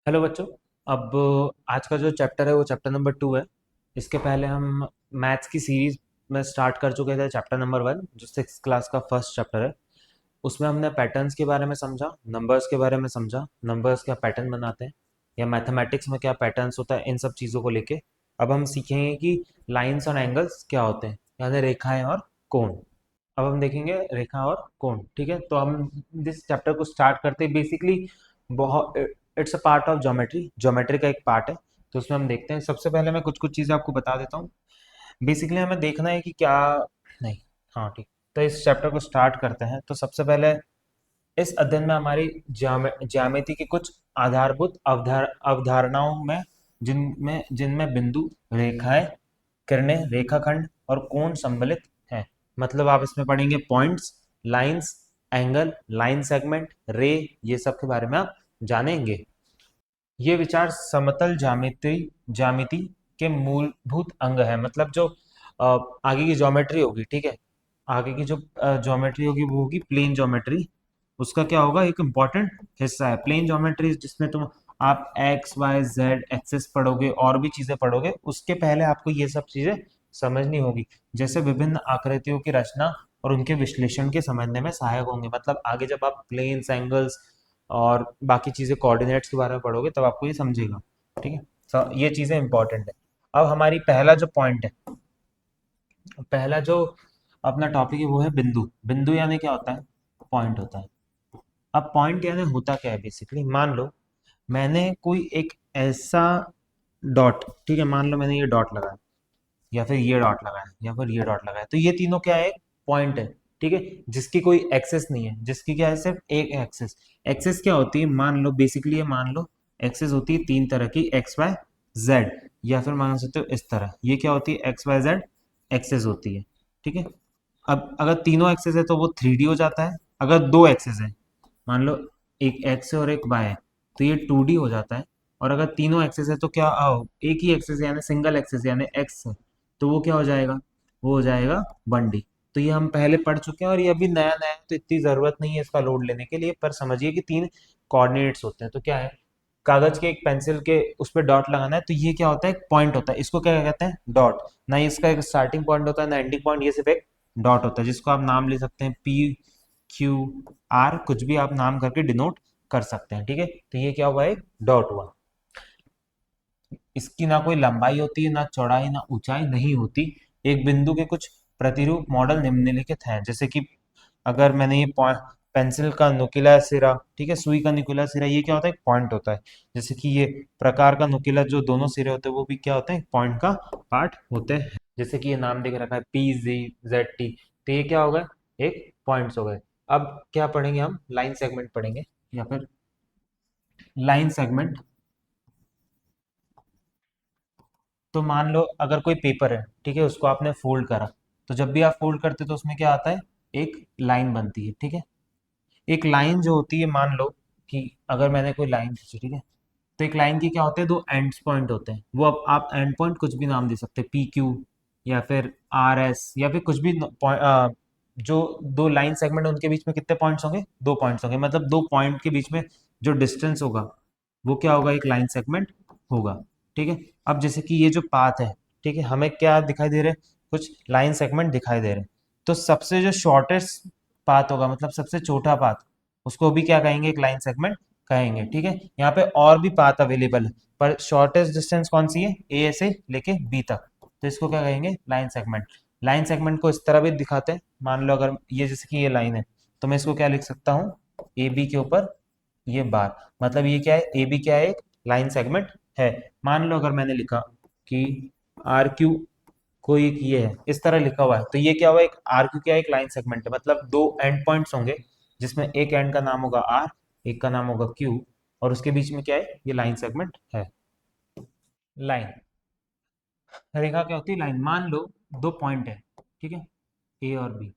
Hello बच्चों। अब आज का जो चैप्टर है वो चैप्टर नंबर 2 है। इसके पहले हम मैथ्स की सीरीज में स्टार्ट कर चुके थे चैप्टर नंबर 1 जो 6th क्लास का फर्स्ट चैप्टर है। उसमें हमने पैटर्न्स के बारे में समझा, नंबर्स के बारे में समझा, नंबर्स क्या पैटर्न बनाते हैं या मैथमेटिक्स में क्या पैटर्न्स होता है, इन सब चीज़ों को लेके अब हम सीखेंगे कि लाइंस और एंगल्स क्या होते हैं, यानी रेखाएं और कोण। अब हम देखेंगे रेखा और कोण। ठीक है, तो हम दिस चैप्टर को स्टार्ट करते हैं। बेसिकली बहुत it's a part of geometry, geometry का एक पार्ट है। तो उसमें हम देखते हैं। सबसे पहले मैं कुछ कुछ चीज़ें आपको बता देता हूँ। बेसिकली हमें देखना है कि क्या नहीं। हाँ ठीक। तो इस चैप्टर को स्टार्ट करते हैं। तो सबसे पहले इस अध्ययन में हमारी ज्यामिति की कुछ आधारभूत अवधारणाओं में जिनमें जिनमें बिंदु, रेखाएं, किरणें, रेखाखंड और कोण सम्मिलित हैं। मतलब आप इसमें पढ़ेंगे points, lines, angle, line segment, रे, ये सब के बारे में आप जानेंगे। ये विचार समतल ज्यामिति ज्यामिति के मूलभूत अंग है। मतलब जो आगे की ज्योमेट्री होगी, ठीक है, आगे की जो ज्योमेट्री होगी वो होगी प्लेन ज्योमेट्री। उसका क्या होगा, एक इम्पॉर्टेंट हिस्सा है प्लेन ज्योमेट्री, जिसमें तुम आप एक्स वाई जेड एक्सेस पढ़ोगे और भी चीजें पढ़ोगे। उसके पहले आपको ये सब चीजें समझनी होगी, जैसे विभिन्न आकृतियों की रचना और उनके विश्लेषण के समझने में सहायक होंगे। मतलब आगे जब आप प्लेन्स, एंगल्स और बाकी चीजें कोऑर्डिनेट्स के बारे में पढ़ोगे तब आपको ये समझेगा। ठीक है, तो ये चीजें इंपॉर्टेंट है। अब हमारी पहला जो पॉइंट है, पहला जो अपना टॉपिक है वो है बिंदु। बिंदु यानी क्या होता है, पॉइंट होता है। अब पॉइंट यानी होता क्या है, बेसिकली मान लो मैंने कोई एक ऐसा डॉट, ठीक है, मान लो मैंने ये डॉट लगाया या फिर ये डॉट लगाया या फिर ये डॉट लगाया, तो ये तीनों क्या है, पॉइंट है। ठीक है, जिसकी कोई एक्सेस नहीं है, जिसकी क्या है, सिर्फ एक एक्सेस। एक्सेस क्या होती है, मान लो बेसिकली ये मान लो एक्सेस होती है तीन तरह की, एक्स वाई जेड, या फिर मान सकते हो इस तरह, ये क्या होती है, एक्स वाई जेड एक्सेस होती है। ठीक है, अब अगर तीनों एक्सेस है तो वो 3D हो जाता है। अगर दो एक्सेस है, मान लो एक एक्स है और एक वाई है, तो ये 2D हो जाता है। और अगर तीनों एक्सेस है तो क्या एक ही एक्सेस यानी सिंगल एक्सेस यानी एक्स है, तो वो क्या हो जाएगा, वो हो जाएगा 1D। तो ये हम पहले पढ़ चुके हैं और ये अभी नया नया है, तो इतनी जरूरत नहीं है इसका लोड लेने के लिए। पर समझिए कि तीन कोऑर्डिनेट्स होते हैं। तो क्या है, कागज के एक पेंसिल के उस पर डॉट लगाना है, तो ये क्या होता है, एक पॉइंट होता है। इसको क्या कहते हैं, डॉट। ना ही इसका एक स्टार्टिंग पॉइंट होता है ना एंडिंग पॉइंट, ये सिर्फ एक डॉट होता है, जिसको आप नाम ले सकते हैं पी, क्यू, आर, कुछ भी आप नाम करके डिनोट कर सकते हैं। ठीक है, तो ये क्या हुआ, एक डॉट हुआ। इसकी ना कोई लंबाई होती है, ना चौड़ाई, ना ऊंचाई नहीं होती। एक बिंदु के कुछ प्रतिरूप मॉडल निम्नलिखित हैं, जैसे कि अगर मैंने ये पेंसिल का नुकीला सिरा, ठीक है, सुई का नुकीला सिरा, ये क्या होता है, एक पॉइंट होता है। जैसे कि ये प्रकार का नुकीला जो दोनों सिरे होते हैं वो भी क्या होते हैं, एक पॉइंट का पार्ट होते हैं। जैसे कि ये नाम देख रखा है पी जी जेड टी, तो ये क्या हो गए, एक पॉइंट्स हो गए। अब क्या पढ़ेंगे हम, लाइन सेगमेंट पढ़ेंगे या फिर लाइन सेगमेंट। तो मान लो अगर कोई पेपर है, ठीक है, उसको आपने फोल्ड करा, तो जब भी आप फोल्ड करते हो तो उसमें क्या आता है, एक लाइन बनती है। ठीक है, एक लाइन जो होती है, मान लो कि अगर मैंने कोई लाइन खींची, ठीक है, तो एक लाइन की क्या होते हैं, दो एंड पॉइंट होते हैं। वो अब आप एंड पॉइंट कुछ भी नाम दे सकते हैं, पी क्यू या फिर आर एस या फिर कुछ भी जो दो लाइन सेगमेंट है उनके बीच में कितने पॉइंट्स होंगे, दो पॉइंट्स होंगे। मतलब दो पॉइंट के बीच में जो डिस्टेंस होगा वो क्या होगा, एक लाइन सेगमेंट होगा। ठीक है, अब जैसे कि ये जो पाथ है, ठीक है, हमें क्या दिखाई दे रहे हैं, कुछ लाइन सेगमेंट दिखाई दे रहे हैं। तो सबसे जो शॉर्टेस्ट पाथ होगा, मतलब सबसे छोटा पाथ, उसको भी क्या कहेंगे, एक लाइन सेगमेंट कहेंगे। ठीक है, यहाँ पे और भी पाथ अवेलेबल है, पर शॉर्टेस्ट डिस्टेंस कौन सी है, ए से लेके बी तक, तो इसको क्या कहेंगे, लाइन सेगमेंट। लाइन सेगमेंट को इस तरह भी दिखाते हैं, मान लो अगर ये जैसे कि ये लाइन है, तो मैं इसको क्या लिख सकता हूँ, ए बी के ऊपर ये बार, मतलब ये क्या है, ए बी क्या है, एक लाइन सेगमेंट है। मान लो अगर मैंने लिखा कि आर क्यू, कोई एक ये है, इस तरह लिखा हुआ है, तो ये क्या हुआ, एक आर क्यू क्या है, एक लाइन सेगमेंट है। मतलब दो एंड पॉइंट्स होंगे, जिसमें एक एंड का नाम होगा आर, एक का नाम होगा क्यू, और उसके बीच में क्या है, ये लाइन सेगमेंट है। लाइन, रेखा क्या होती है, लाइन। मान लो दो पॉइंट है, ठीक है, ए और बी,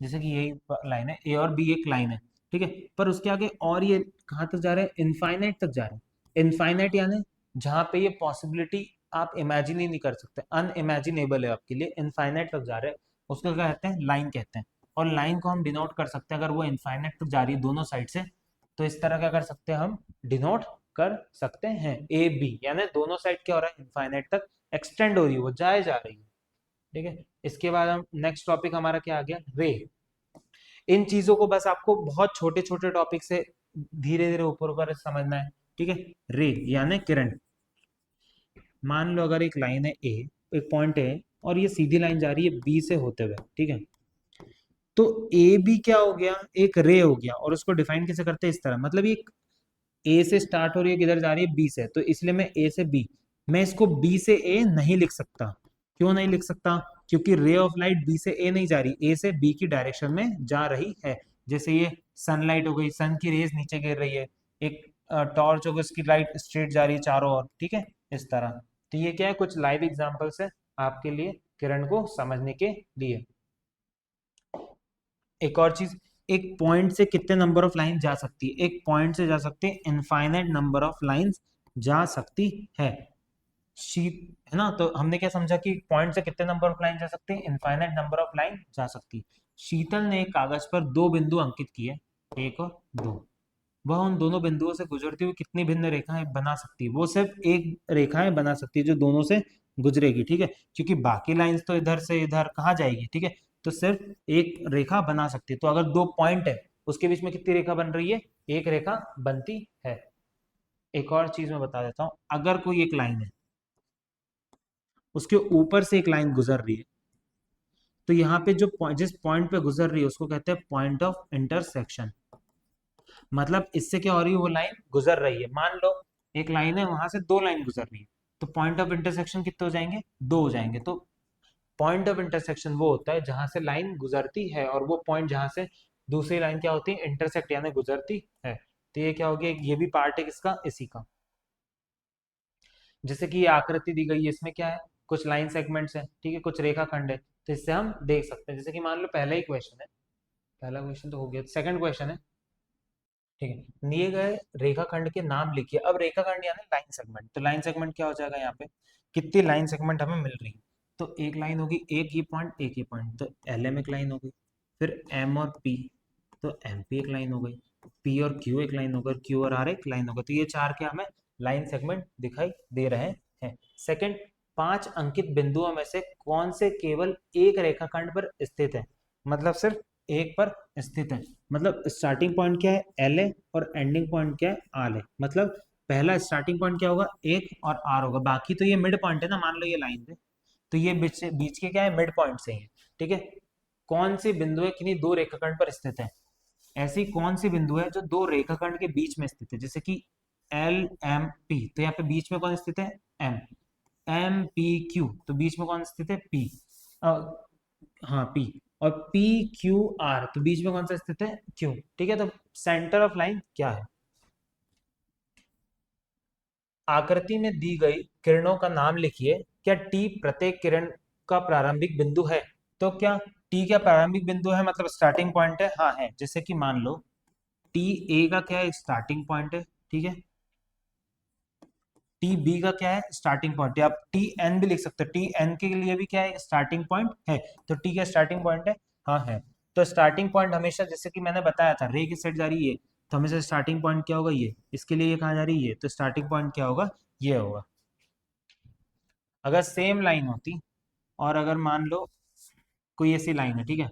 जैसे कि यही लाइन है, ए और बी एक लाइन है, ठीक है, पर उसके आगे और ये कहाँ तक जा रहे हैं, इनफाइनाइट तक जा रहे हैं। इनफाइनाइट यानी जहाँ पे ये पॉसिबिलिटी आप इमेजिन ही नहीं कर सकते, अनइमेजिनेबल है आपके लिए, इनफाइनाइट तक जा रहे हैं, उसको क्या कहते हैं, लाइन कहते हैं। और लाइन को हम डिनोट कर सकते हैं, अगर वो इनफाइनाइट तक जा रही है दोनों साइड से, तो इस तरह क्या कर सकते हैं हम, डिनोट कर सकते हैं। ए बी यानी दोनों साइड क्या हो रहा है, इनफाइनाइट तक एक्सटेंड हो रही है, वो जाए जा रही है। ठीक है, इसके बाद हम नेक्स्ट टॉपिक हमारा क्या आ गया, रे। इन चीजों को बस आपको बहुत छोटे छोटे टॉपिक से धीरे धीरे ऊपर ऊपर समझना है। ठीक है, रे यानी किरण। मान लो अगर एक लाइन है ए, एक पॉइंट है, और ये सीधी लाइन जा रही है बी से होते हुए, ठीक है, तो ए बी क्या हो गया, एक रे हो गया। और उसको डिफाइन कैसे करते हैं, इस तरह, मतलब ये ए से स्टार्ट हो रही है, किधर जा रही है, बी से, तो इसलिए मैं ए से बी, मैं इसको बी से ए नहीं लिख सकता। क्यों नहीं लिख सकता, क्योंकि रे ऑफ लाइट बी से ए नहीं जा रही, ए से बी की डायरेक्शन में जा रही है। जैसे ये सनलाइट हो गई, सन की रेज नीचे गिर रही है, एक टॉर्च हो गई, उसकी लाइट स्ट्रेट जा रही है चारों ओर। ठीक है, इस तरह। तो ये क्या है, कुछ लाइव एग्जांपल्स है आपके लिए किरण को समझने के लिए। एक और चीज, एक पॉइंट से कितने नंबर ऑफ लाइन जा सकती है, एक पॉइंट से जा सकते हैं इनफाइनाइट नंबर ऑफ लाइंस जा सकती है। शीट है ना, तो हमने क्या समझा कि पॉइंट से कितने नंबर ऑफ लाइन जा सकते हैं, इनफाइनाइट नंबर ऑफ लाइन जा सकती है। शीतल ने एक कागज पर दो बिंदु अंकित किए, एक और दो। वह उन दोनों बिंदुओं से गुजरती हुई कितनी भिन्न रेखाएं बना सकती है, वो सिर्फ एक रेखाएं बना सकती है जो दोनों से गुजरेगी। ठीक है, क्योंकि बाकी लाइंस तो इधर से इधर कहाँ जाएगी। ठीक है, तो सिर्फ एक रेखा बना सकती है। तो अगर दो पॉइंट है, उसके बीच में कितनी रेखा बन रही है, एक रेखा बनती है। एक और चीज मैं बता देता हूं, अगर कोई एक लाइन है, उसके ऊपर से एक लाइन गुजर रही है, तो यहाँ पे जो जिस पॉइंट पे गुजर रही है उसको कहते हैं पॉइंट ऑफ इंटरसेक्शन। मतलब इससे क्या हो रही है, वो लाइन गुजर रही है, मान लो एक लाइन है, वहां से दो लाइन गुजर रही है, तो पॉइंट ऑफ इंटरसेक्शन कितने हो जाएंगे, दो हो जाएंगे। तो पॉइंट ऑफ इंटरसेक्शन वो होता है जहां से लाइन गुजरती है, और वो पॉइंट जहां से दूसरी लाइन क्या होती है, इंटरसेक्ट यानी गुजरती है। तो ये क्या हो गया, ये भी पार्ट है किसका, इसी का। जैसे कि ये आकृति दी गई है, इसमें क्या है, कुछ लाइन सेगमेंट्स हैं, ठीक है, कुछ रेखाखंड है। तो इससे हम देख सकते हैं, जैसे कि मान लो पहला ही क्वेश्चन है, पहला क्वेश्चन तो हो गया, सेकंड क्वेश्चन है। ठीक है, दिए गए रेखाखंड के नाम लिखिए। अब रेखाखंड यानी लाइन सेगमेंट, तो लाइन सेगमेंट क्या हो जाएगा, यहाँ पे कितनी लाइन सेगमेंट हमें मिल रही है। तो एक लाइन होगी, एक ही पॉइंट, एक ही पॉइंट, तो एल एम एक लाइन हो गई, फिर एम और पी, तो एम पी एक लाइन हो गई, पी और क्यू एक लाइन होगा, क्यू और आर एक लाइन होगा। तो ये चार क्या हमें लाइन सेगमेंट दिखाई दे रहे हैं। सेकंड, पांच अंकित बिंदुओं में से कौन से केवल एक रेखाखंड पर स्थित है, मतलब सिर्फ एक पर स्थित है। मतलब स्टार्टिंग पॉइंट क्या है, एल है, और एंडिंग पॉइंट क्या है, आर है। मतलब पहला स्टार्टिंग पॉइंट क्या होगा, एक और आर होगा, बाकी तो ये मिड पॉइंट है ना, मान लो ये लाइन है, तो ये बीच बीच के क्या है, मिड पॉइंट से ही है। ठीक है, कौन सी बिंदु है किन्हीं दो रेखाखंड पर स्थित है, ऐसी कौन सी बिंदु है जो दो रेखाखंड के बीच में स्थित है, जैसे कि एल एम पी, तो यहाँ पे बीच में कौन स्थित है, एम। एम पी क्यू, तो बीच में कौन स्थित है, पी। हाँ पी। और पी क्यू आर, तो बीच में कौन सा स्थित है, क्यू। ठीक है, तो सेंटर ऑफ लाइन क्या है, आकृति में दी गई किरणों का नाम लिखिए। क्या टी प्रत्येक किरण का प्रारंभिक बिंदु है, तो क्या टी क्या प्रारंभिक बिंदु है, मतलब स्टार्टिंग पॉइंट है, हाँ है। जैसे कि मान लो टी ए का क्या है, स्टार्टिंग पॉइंट है, ठीक है, टी बी का क्या है, स्टार्टिंग पॉइंट है। आप टी एन भी लिख सकते हो, टी एन के लिए भी क्या है, स्टार्टिंग पॉइंट है। तो टी का स्टार्टिंग पॉइंट है, हाँ है। तो स्टार्टिंग पॉइंट हमेशा, जैसे कि मैंने बताया था, रे की साइड जा रही है, तो हमेशा स्टार्टिंग पॉइंट क्या होगा, ये, इसके लिए ये कहाँ जा रही है, तो स्टार्टिंग पॉइंट क्या होगा, ये होगा। अगर सेम लाइन होती, और अगर मान लो कोई ऐसी लाइन है, ठीक है,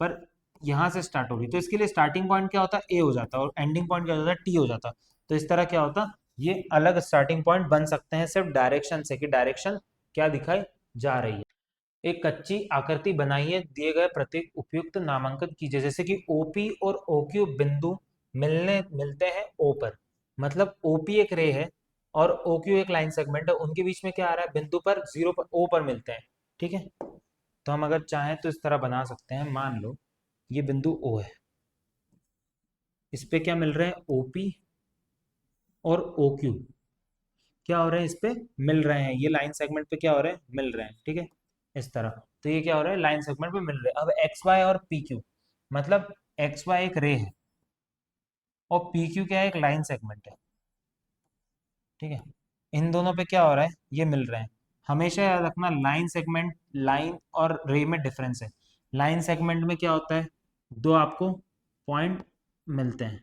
पर यहाँ से स्टार्ट हो रही, तो इसके लिए स्टार्टिंग पॉइंट क्या होता है, ए हो जाता, और एंडिंग पॉइंट क्या होता है, टी हो जाता। तो इस तरह क्या होता, ये अलग स्टार्टिंग पॉइंट बन सकते हैं सिर्फ डायरेक्शन से, कि डायरेक्शन क्या दिखाई जा रही है। एक कच्ची आकृति बनाइए, दिए गए प्रतीक उपयुक्त नामांकित कीजिए। जैसे कि ओपी और ओक्यू बिंदु मिलते हैं ओ पर, मतलब ओपी एक रे है और ओक्यू एक लाइन सेगमेंट है, उनके बीच में क्या आ रहा है, बिंदु पर जीरो पर ओ पर मिलते हैं। ठीक है, तो हम अगर चाहें तो इस तरह बना सकते हैं, मान लो ये बिंदु ओ है, इस पे क्या मिल रहे हैं, ओपी और ओक्यू क्या हो रहे हैं, इस पे मिल रहे हैं, ये लाइन सेगमेंट पे क्या हो रहे हैं, मिल रहे हैं। ठीक है, इस तरह। तो ये क्या हो रहा है, लाइन सेगमेंट पे मिल रहे हैं। अब एक्स वाई और पी क्यू, मतलब एक्स वाई एक रे है और पी क्यू क्या है, एक लाइन सेगमेंट है। ठीक है, इन दोनों पे क्या हो रहा है, ये मिल रहे हैं। हमेशा याद रखना, लाइन सेगमेंट, लाइन और रे में डिफरेंस है। लाइन सेगमेंट में क्या होता है, दो आपको पॉइंट मिलते हैं,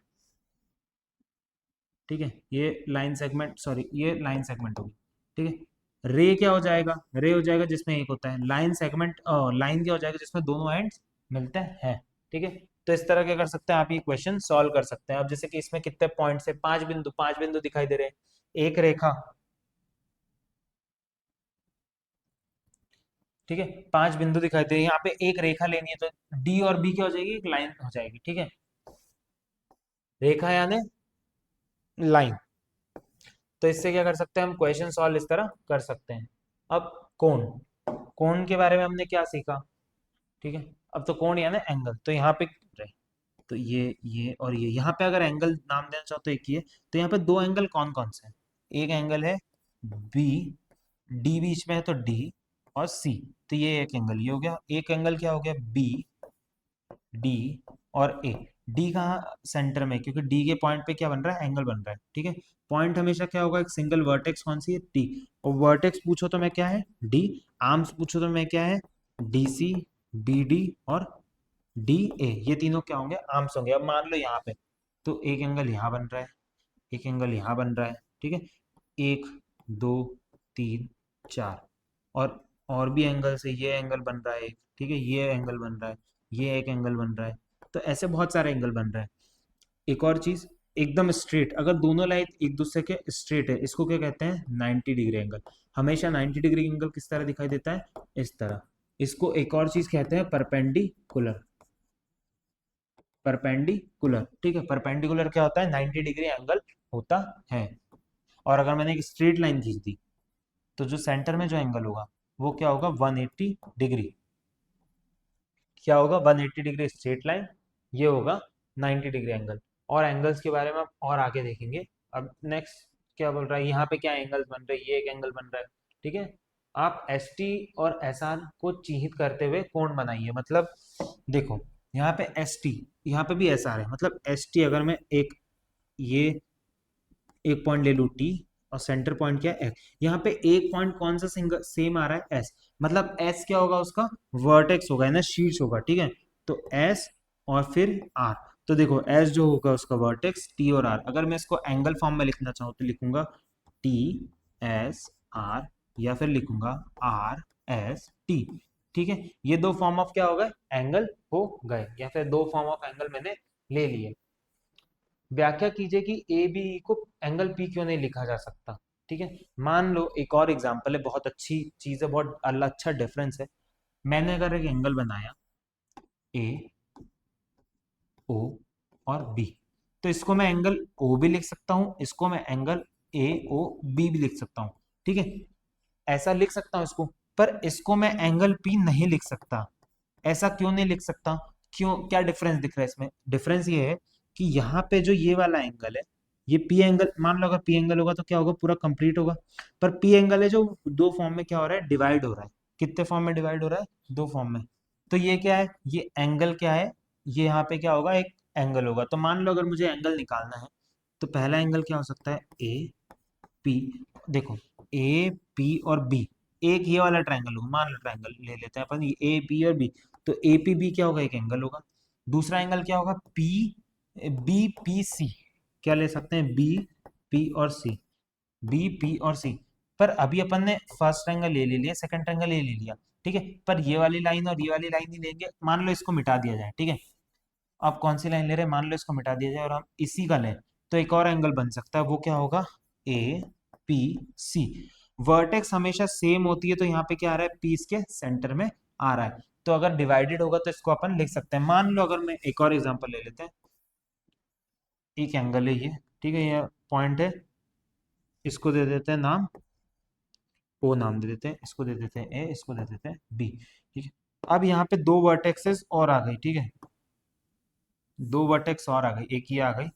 ठीक है, ये लाइन सेगमेंट, सॉरी ये लाइन सेगमेंट होगी, ठीक है। रे क्या हो जाएगा, रे हो जाएगा जिसमें एक होता है, लाइन सेगमेंट, लाइन क्या हो जाएगा जिसमें दोनों एंड्स मिलते हैं, ठीक है। तो इस तरह क्या कर सकते हैं आप, ये क्वेश्चन सॉल्व कर सकते हैं। अब जैसे कि इसमें कितने पॉइंट्स है, पांच बिंदु दिखाई दे रहे हैं, एक रेखा, ठीक है, पांच बिंदु दिखाई दे रहे हैं, यहाँ पे एक रेखा लेनी है, तो डी और बी क्या हो जाएगी, एक लाइन हो जाएगी, ठीक है। रेखा यानी लाइन। तो इससे क्या कर सकते हैं हम, क्वेश्चन सॉल्व इस तरह कर सकते हैं। अब कोण, कोण के बारे में हमने क्या सीखा, ठीक है। अब तो कोण यानी एंगल, तो यहाँ पे तो ये और ये यहाँ पे अगर एंगल नाम देना चाहो तो एक ही है। तो यहाँ पे दो एंगल कौन कौन से हैं, एक एंगल है बी, डी बीच में है तो डी, और सी, तो ये एक एंगल ये हो गया। एक एंगल क्या हो गया, बी, डी और ए। डी कहाँ, सेंटर में, क्योंकि डी के पॉइंट पे क्या बन रहा है, एंगल बन रहा है, ठीक है। पॉइंट हमेशा क्या होगा, एक सिंगल वर्टेक्स कौन सी है, डी। और वर्टेक्स पूछो तो मैं क्या है, डी। आर्म्स पूछो तो मैं क्या है, डी सी, बी डी और डी ए, ये तीनों क्या होंगे, आर्म्स होंगे। अब मान लो यहाँ पे तो एक एंगल यहाँ बन रहा है, एक एंगल यहाँ बन रहा है, ठीक है। एक, दो, तीन, चार, और भी एंगल से ये एंगल बन रहा है एक, ठीक है, ये एंगल बन रहा है, ये एक एंगल बन रहा है। तो ऐसे बहुत सारे एंगल बन रहे हैं। एक और चीज, एकदम स्ट्रेट, अगर दोनों लाइन एक दूसरे के स्ट्रेट है, इसको क्या कहते हैं, 90 डिग्री एंगल। हमेशा 90 डिग्री एंगल किस तरह दिखाई देता है, इस तरह। इसको एक और चीज कहते हैं परपेंडिकुलर, परपेंडिकुलर, ठीक है। परपेंडिकुलर क्या होता है, 90 डिग्री एंगल होता है। और अगर मैंने एक स्ट्रेट लाइन खींच दी, तो जो सेंटर में जो एंगल होगा वो क्या होगा, 180 डिग्री। क्या होगा, 180 डिग्री स्ट्रेट लाइन, ये होगा 90 डिग्री एंगल। और एंगल्स के बारे में आप और आगे देखेंगे। अब नेक्स्ट क्या बोल रहा है, यहाँ पे क्या एंगल्स बन रहे हैं, ये एक एंगल बन रहा है, ठीक है। आप एस टी और एस आर को चिन्हित करते हुए कोण बनाइए। मतलब देखो, यहाँ पे एस टी, यहाँ पे भी एस आर है, मतलब एस टी अगर मैं एक, ये एक पॉइंट ले लू टी, और सेंटर पॉइंट क्या है एक्स, यहाँ पे एक पॉइंट कौन सा सिंगल सेम आ रहा है, एस, मतलब एस क्या होगा, उसका वर्टेक्स होगा ना, शीर्ष होगा, ठीक है। तो एस और फिर आर, तो देखो एस जो होगा उसका वर्टेक्स, टी और आर। अगर मैं इसको एंगल फॉर्म में लिखना चाहूँ तो लिखूंगा टी एस आर, या फिर लिखूंगा आर एस टी, ठीक है। ये दो फॉर्म ऑफ क्या हो गए, एंगल हो गए, या फिर दो फॉर्म ऑफ एंगल मैंने ले लिए। व्याख्या कीजिए कि ए बी को एंगल पी क्यों नहीं लिखा जा सकता, ठीक है। मान लो एक और एग्जांपल है, बहुत अच्छी चीज है, बहुत अच्छा डिफरेंस है। मैंने अगर एक एंगल बनाया ए ओ और बी, तो इसको मैं एंगल ओ भी लिख सकता हूं, इसको मैं एंगल ए ओ बी भी लिख सकता हूं, ठीक है। ऐसा लिख सकता हूं इसको, पर इसको मैं एंगल पी नहीं लिख सकता। ऐसा क्यों नहीं लिख सकता, क्यों, क्या डिफरेंस दिख रहा है इसमें, डिफरेंस ये है कि यहाँ पे जो ये वाला एंगल है, ये पी एंगल, मान लो अगर पी एंगल होगा तो क्या होगा, पूरा कंप्लीट होगा। पर पी एंगल है जो दो फॉर्म में क्या हो रहा है, डिवाइड हो रहा है। कितने फॉर्म में डिवाइड हो रहा है, दो फॉर्म में। तो ये क्या है, ये एंगल क्या है, ये यहाँ पे क्या होगा, एक एंगल होगा। तो मान लो अगर मुझे एंगल निकालना है, तो पहला एंगल क्या हो सकता है, ए पी। देखो, ए पी और बी, एक ये वाला ट्रायंगल होगा, मान लो ट्रायंगल ले लेते हैं अपन, ए पी और बी। तो ए पी बी क्या होगा, एक एंगल होगा। दूसरा एंगल क्या होगा, पी बी पी सी, क्या ले सकते हैं, बी पी और सी, बी पी और सी। पर अभी अपन ने फर्स्ट एंगल ले लिया, सेकंड एंगल ले लिया, ठीक है। पर ये वाली लाइन और ये वाली लाइन ही लेंगे, मान लो इसको मिटा दिया जाए, ठीक है। आप कौन सी लाइन ले रहे हैं, मान लो इसको मिटा दिया जाए और हम इसी का लें, तो एक और एंगल बन सकता है, वो क्या होगा, ए पी सी। वर्टेक्स हमेशा सेम होती है, तो यहाँ पे क्या आ रहा है, पी इसके सेंटर में आ रहा है। तो अगर डिवाइडेड होगा तो इसको अपन लिख सकते हैं। मान लो अगर मैं एक और एग्जांपल ले लेते हैं, एक एंगल है ये, ठीक है, ये पॉइंट है, इसको दे देते हैं नाम, ओ नाम दे देते हैं, इसको दे देते हैं ए, इसको दे देते हैं बी, ठीक है। अब यहाँ पे दो वर्टेक्सेस और आ गई, ठीक है, दो वर्टेक्स और आ गई, एक ये आ गई,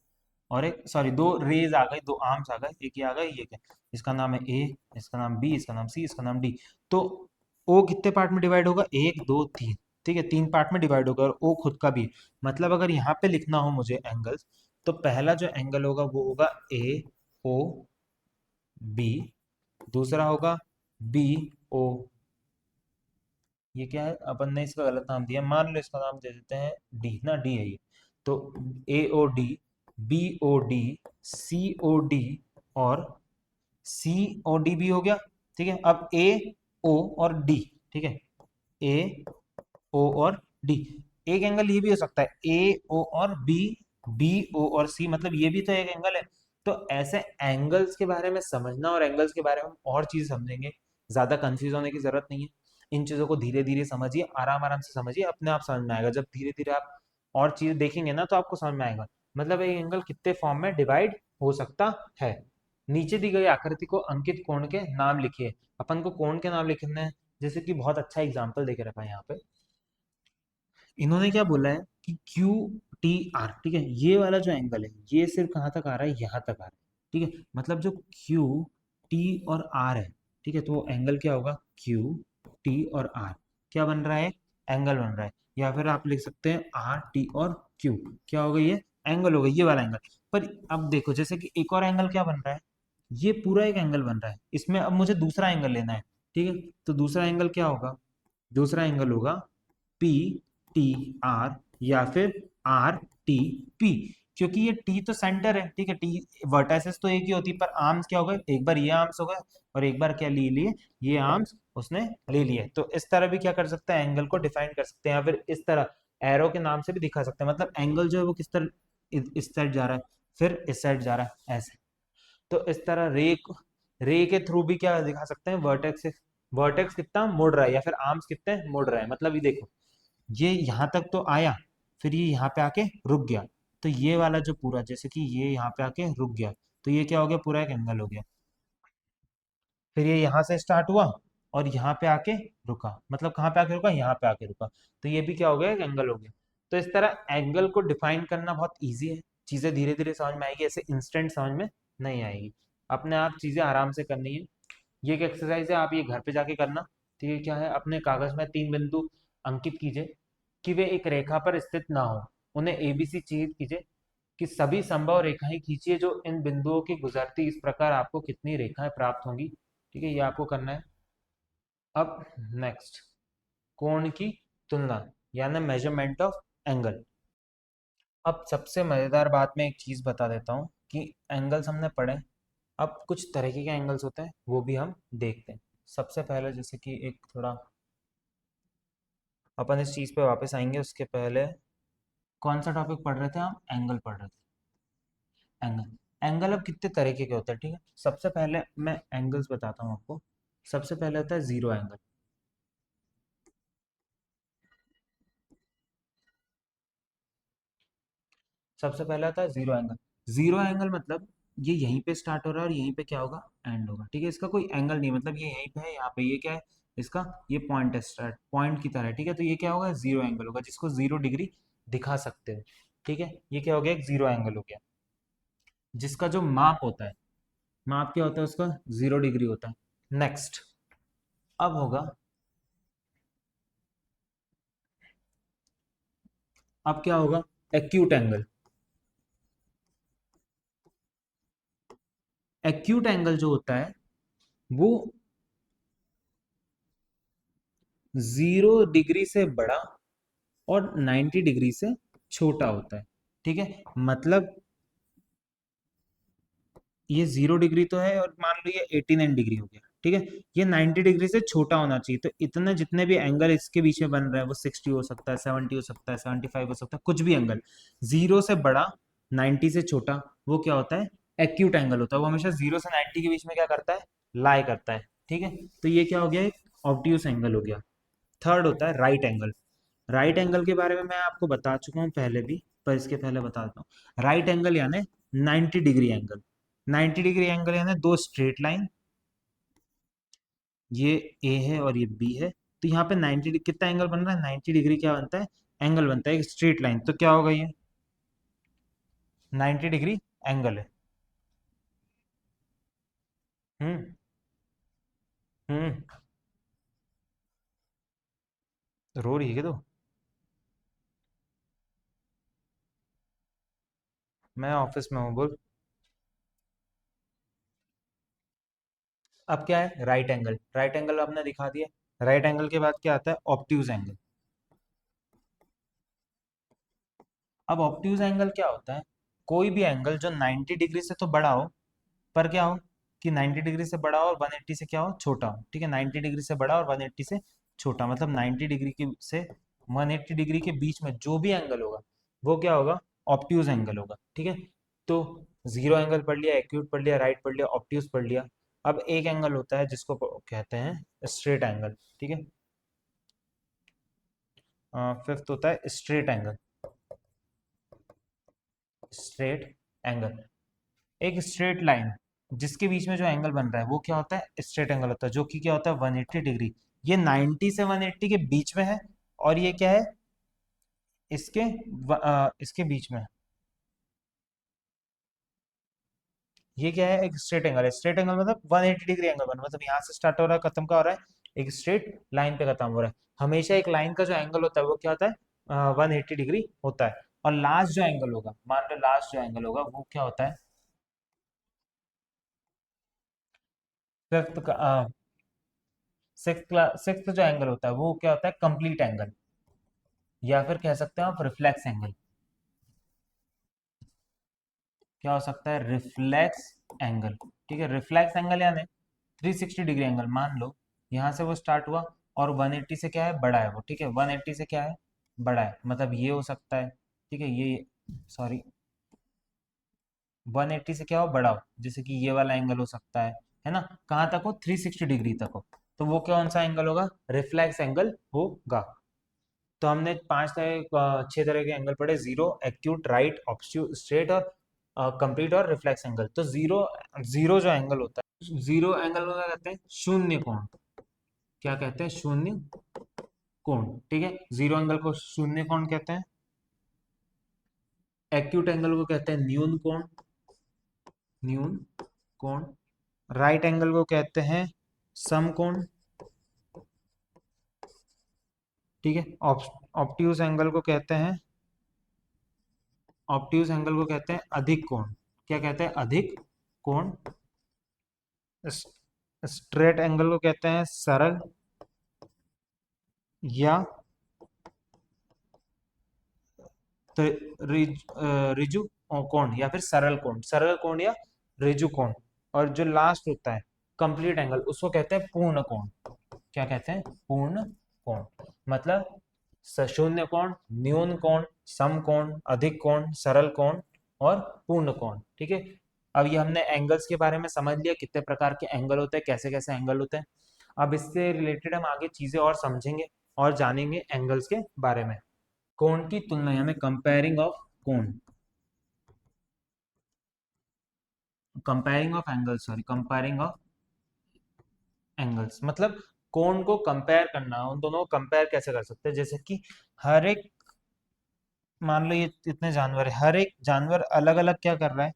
और एक, सॉरी, दो रेज आ गई, दो आर्म्स आ गए, एक ये आ गए, ये क्या, इसका नाम है ए, इसका नाम बी, इसका नाम सी, इसका नाम डी। तो ओ कितने पार्ट में डिवाइड होगा, एक दो तीन, ठीक है, तीन पार्ट में डिवाइड होगा, और ओ खुद का भी। मतलब अगर यहाँ पे लिखना हो मुझे एंगल्स, तो पहला जो एंगल होगा वो होगा ए ओ बी, दूसरा होगा बी ओ, ये क्या है, अपन ने इसका गलत नाम दिया, मान लो इसका नाम दे देते हैं डी, ना डी है ये, तो A O D, B O D, C O D और सी ओ डी भी हो गया। ठीक है, अब ए ओ और डी। ठीक है, ए ओ और डी। एक एंगल ये भी हो सकता है ए ओ और बी, बी ओ और सी, मतलब ये भी तो एक एंगल है। तो ऐसे एंगल्स के बारे में समझना और एंगल्स के बारे में हम और चीज समझेंगे, ज्यादा कंफ्यूज होने की जरूरत नहीं है। इन चीजों को धीरे धीरे समझिए, आराम आराम से समझिए, अपने आप समझ में आएगा। जब धीरे धीरे आप और चीज देखेंगे ना तो आपको समझ में आएगा। मतलब एक एंगल कितने फॉर्म में डिवाइड हो सकता है। नीचे दी गई आकृति को अंकित कोण के नाम लिखिए। अपन को कोण के नाम लिखने हैं। जैसे कि बहुत अच्छा एग्जाम्पल देके रखा है यहाँ पे। इन्होंने क्या बोला है कि क्यू टी आर, ठीक है, ये वाला जो एंगल है ये सिर्फ कहाँ तक आ रहा है, यहाँ तक आ रहा है। ठीक है, मतलब जो क्यू टी और आर है, ठीक है, तो वो एंगल क्या होगा, क्यू टी और आर क्या बन रहा है, एंगल बन रहा है। या फिर आप लिख सकते हैं आर टी और क्यू, क्या होगा ये, एंगल होगा, ये वाला एंगल। पर अब देखो जैसे कि एक और एंगल क्या बन रहा है, ये पूरा एक एंगल बन रहा है, इसमें अब मुझे दूसरा एंगल लेना है। ठीक है, तो दूसरा एंगल क्या होगा, दूसरा एंगल होगा पी टी आर या फिर आर टी पी। क्योंकि ये टी तो सेंटर है, ठीक है, टी वर्टाइसेस तो एक ही होती है, पर आर्म्स क्या हो गए, एक बार ये आर्म्स हो गए और एक बार क्या ले लिए, ये आर्म्स उसने ले लिए। तो इस तरह भी क्या कर सकते हैं, एंगल को डिफाइन कर सकते हैं, या फिर इस तरह एरो के नाम से भी दिखा सकते हैं। मतलब एंगल जो है वो किस तरह, इस साइड जा रहा है, फिर इस साइड जा रहा है, ऐसे। तो इस तरह रे के थ्रू भी क्या दिखा सकते हैं, वर्टेक्स, वर्टेक्स कितना मुड़ रहा है या फिर आर्म्स कितने मुड़ रहे हैं। मतलब ये देखो, ये यहाँ तक तो आया, फिर ये यहाँ पे आके रुक गया। तो ये वाला जो पूरा, जैसे कि ये यहाँ पे आके रुक गया, तो ये क्या हो गया, पूरा एक एंगल हो गया। फिर ये यहाँ से स्टार्ट हुआ और यहाँ पे आके रुका, मतलब कहाँ पे आके रुका, यहाँ पे आके रुका, तो ये भी क्या हो गया, एक एंगल हो गया। तो इस तरह एंगल को डिफाइन करना बहुत ईजी है। चीजें धीरे धीरे समझ में आएगी, ऐसे इंस्टेंट समझ में नहीं आएगी। अपने आप चीजें आराम से करनी है। ये एक एक्सरसाइज है, आप ये घर पे जाके करना। ठीक है, क्या है, अपने कागज में 3 बिंदु अंकित कीजिए कि वे एक रेखा पर स्थित ना हो। उन्हें एबीसी चिह्नित कीजिए कि सभी संभव रेखाएं खींचिए जो इन बिंदुओं की गुजरती, इस प्रकार आपको कितनी रेखाएं प्राप्त होंगी। ठीक है, ये आपको करना है। अब नेक्स्ट, कोण की तुलना, यानी मेजरमेंट ऑफ एंगल। अब सबसे मजेदार बात मैं एक चीज बता देता हूँ कि एंगल्स हमने पढ़े, अब कुछ तरीके के एंगल्स होते हैं वो भी हम देखते हैं। सबसे पहले जैसे कि एक थोड़ा, अपन इस चीज पे वापस आएंगे, उसके पहले कौन सा टॉपिक पढ़ रहे थे हम, एंगल पढ़ रहे थे। एंगल, एंगल अब कितने तरीके के होते हैं, ठीक है। सबसे पहले मैं एंगल्स बताता हूँ आपको। सबसे पहले होता है जीरो एंगल। सबसे पहला था जीरो एंगल। जीरो एंगल मतलब ये यहीं पे स्टार्ट हो रहा है और यहीं पे क्या होगा, एंड होगा। ठीक है, इसका कोई एंगल नहीं, मतलब ये यहीं पे है, यहाँ पे ये क्या है, इसका ये पॉइंट है, स्टार्ट पॉइंट की तरह है। ठीक है, तो ये क्या होगा, जीरो एंगल होगा, जिसको 0 डिग्री दिखा सकते हो। ठीक है, ये क्या हो गया, एक जीरो एंगल हो गया, जिसका जो माप होता है, माप क्या होता है उसका, 0 डिग्री होता है। नेक्स्ट, अब होगा, अब क्या होगा, एक्यूट एंगल। एक्यूट एंगल जो होता है वो 0 डिग्री से बड़ा और 90 डिग्री से छोटा होता है। ठीक है, मतलब ये 0 डिग्री तो है और मान लो ये 89 डिग्री हो गया। ठीक है, ये 90 डिग्री से छोटा होना चाहिए। तो इतने जितने भी एंगल इसके बीच में बन रहे हैं वो 60 हो सकता है, 70 हो सकता है, 75 हो सकता है, कुछ भी एंगल, 0 से बड़ा, 90 से छोटा, वो क्या होता है, एक्यूट एंगल होता है। वो हमेशा 0 से 90 के बीच में क्या करता है, लाई करता है। ठीक है, तो ये क्या हो गया, एक ऑब्ट्यूस एंगल हो गया। थर्ड होता है राइट एंगल। राइट एंगल के बारे में मैं आपको बता चुका हूँ पहले भी, पर इसके पहले बता देता हूँ। राइट एंगल यानी 90 डिग्री एंगल। 90 डिग्री एंगल यानी दो स्ट्रेट लाइन, ये ए है और ये बी है। तो यहाँ पे 90 कितना एंगल बन रहा है, 90 डिग्री क्या बनता है, एंगल बनता है, एक स्ट्रेट लाइन। तो क्या होगा, ये 90 डिग्री एंगल है। हम्म। हम्म। रो रही है क्या तो, मैं ऑफिस में हूँ, बोल। अब क्या है, राइट एंगल। राइट एंगल आपने दिखा दिया। राइट एंगल के बाद क्या आता है, ऑब्ट्यूज एंगल। अब ऑब्ट्यूज एंगल क्या होता है, कोई भी एंगल जो 90 डिग्री से तो बड़ा हो, पर क्या हो कि 90 डिग्री से बड़ा हो और 180 से क्या हो, छोटा हो। ठीक है, 90 डिग्री से बड़ा और 180 से छोटा, मतलब 90 डिग्री की से 180 डिग्री के बीच में जो भी एंगल होगा वो क्या होगा, ऑप्ट्यूज एंगल होगा। ठीक है, तो जीरो एंगल पढ़ लिया, एक्यूट पढ़ लिया, राइट पढ़ लिया, ऑप्ट्यूज पढ़ लिया। अब एक एंगल होता है जिसको कहते हैं स्ट्रेट एंगल। ठीक है, फिफ्थ होता है स्ट्रेट एंगल। स्ट्रेट एंगल एक स्ट्रेट लाइन जिसके बीच में जो एंगल बन रहा है वो क्या होता है, स्ट्रेट एंगल होता है, जो कि क्या होता है 180 डिग्री। ये 90 से 180 के बीच में है, और ये क्या है, इसके बीच में। ये क्या है, एक स्ट्रेट एंगल है। स्ट्रेट एंगल मतलब 180 डिग्री एंगल बन, मतलब यहाँ से स्टार्ट हो रहा है, खत्म का हो रहा है, एक स्ट्रेट लाइन पे खत्म हो रहा है। हमेशा एक लाइन का जो एंगल होता है वो क्या होता है, 180 डिग्री होता है। और लास्ट जो एंगल होगा, मान लो लास्ट जो एंगल होगा वो क्या होता है, फिफ्थ का सिक्स्थ जो एंगल होता है वो क्या होता है, कंप्लीट एंगल, या फिर कह सकते हैं आप रिफ्लेक्स एंगल। क्या हो सकता है, रिफ्लेक्स एंगल। ठीक है, रिफ्लेक्स एंगल यानी 360 डिग्री एंगल। मान लो यहाँ से वो स्टार्ट हुआ और 180 से क्या है, बड़ा है वो। ठीक है, 180 से क्या है, बड़ा है, मतलब ये हो सकता है। ठीक है, ये सॉरी 180 से क्या हो, बड़ा हो, जैसे कि ये वाला एंगल हो सकता है ना। कहाँ तक हो, 360 डिग्री तक हो, तो वो कौन सा एंगल होगा, रिफ्लेक्स एंगल होगा। तो हमने छह तरह के एंगल पढ़े, zero, acute, right, obtuse, straight और कंप्लीट और रिफ्लेक्स एंगल। तो जीरो जीरो जो एंगल होता है, जीरो एंगल को क्या कहते हैं, शून्य कोण। क्या कहते हैं, शून्य कोण। ठीक है, जीरो एंगल को शून्य कोण कहते हैं। एक्यूट एंगल को कहते हैं न्यून कोण, न्यून कोण। राइट एंगल को कहते हैं समकोण। ठीक है, ऑब्ट्यूज एंगल को कहते हैं, ऑब्ट्यूज एंगल को कहते हैं अधिक कोण। क्या कहते हैं, अधिक कोण। स्ट्रेट एंगल को कहते हैं सरल या रिजु कोण, या फिर सरल कोण, सरल कोण या रिजु कोण। और जो लास्ट होता है कंप्लीट एंगल, उसको कहते हैं पूर्ण कोण। क्या कहते हैं, पूर्ण कोण। मतलब शून्य कोण, न्यून कोण, सम कोण, अधिक कोण, सरल कोण और पूर्ण कोण। ठीक है, अब ये हमने एंगल्स के बारे में समझ लिया, कितने प्रकार के एंगल होते हैं, कैसे कैसे एंगल होते हैं। अब इससे रिलेटेड हम आगे चीजें और समझेंगे और जानेंगे एंगल्स के बारे में। कोण की तुलना यानी कंपेयरिंग ऑफ कोण, comparing of angles, sorry comparing of angles, मतलब कोण को कंपेयर करना, उन दोनों को कंपेयर कैसे कर सकते हैं। जैसे कि हर एक, मान लो ये इतने जानवर है, हर एक जानवर अलग अलग क्या कर रहा है,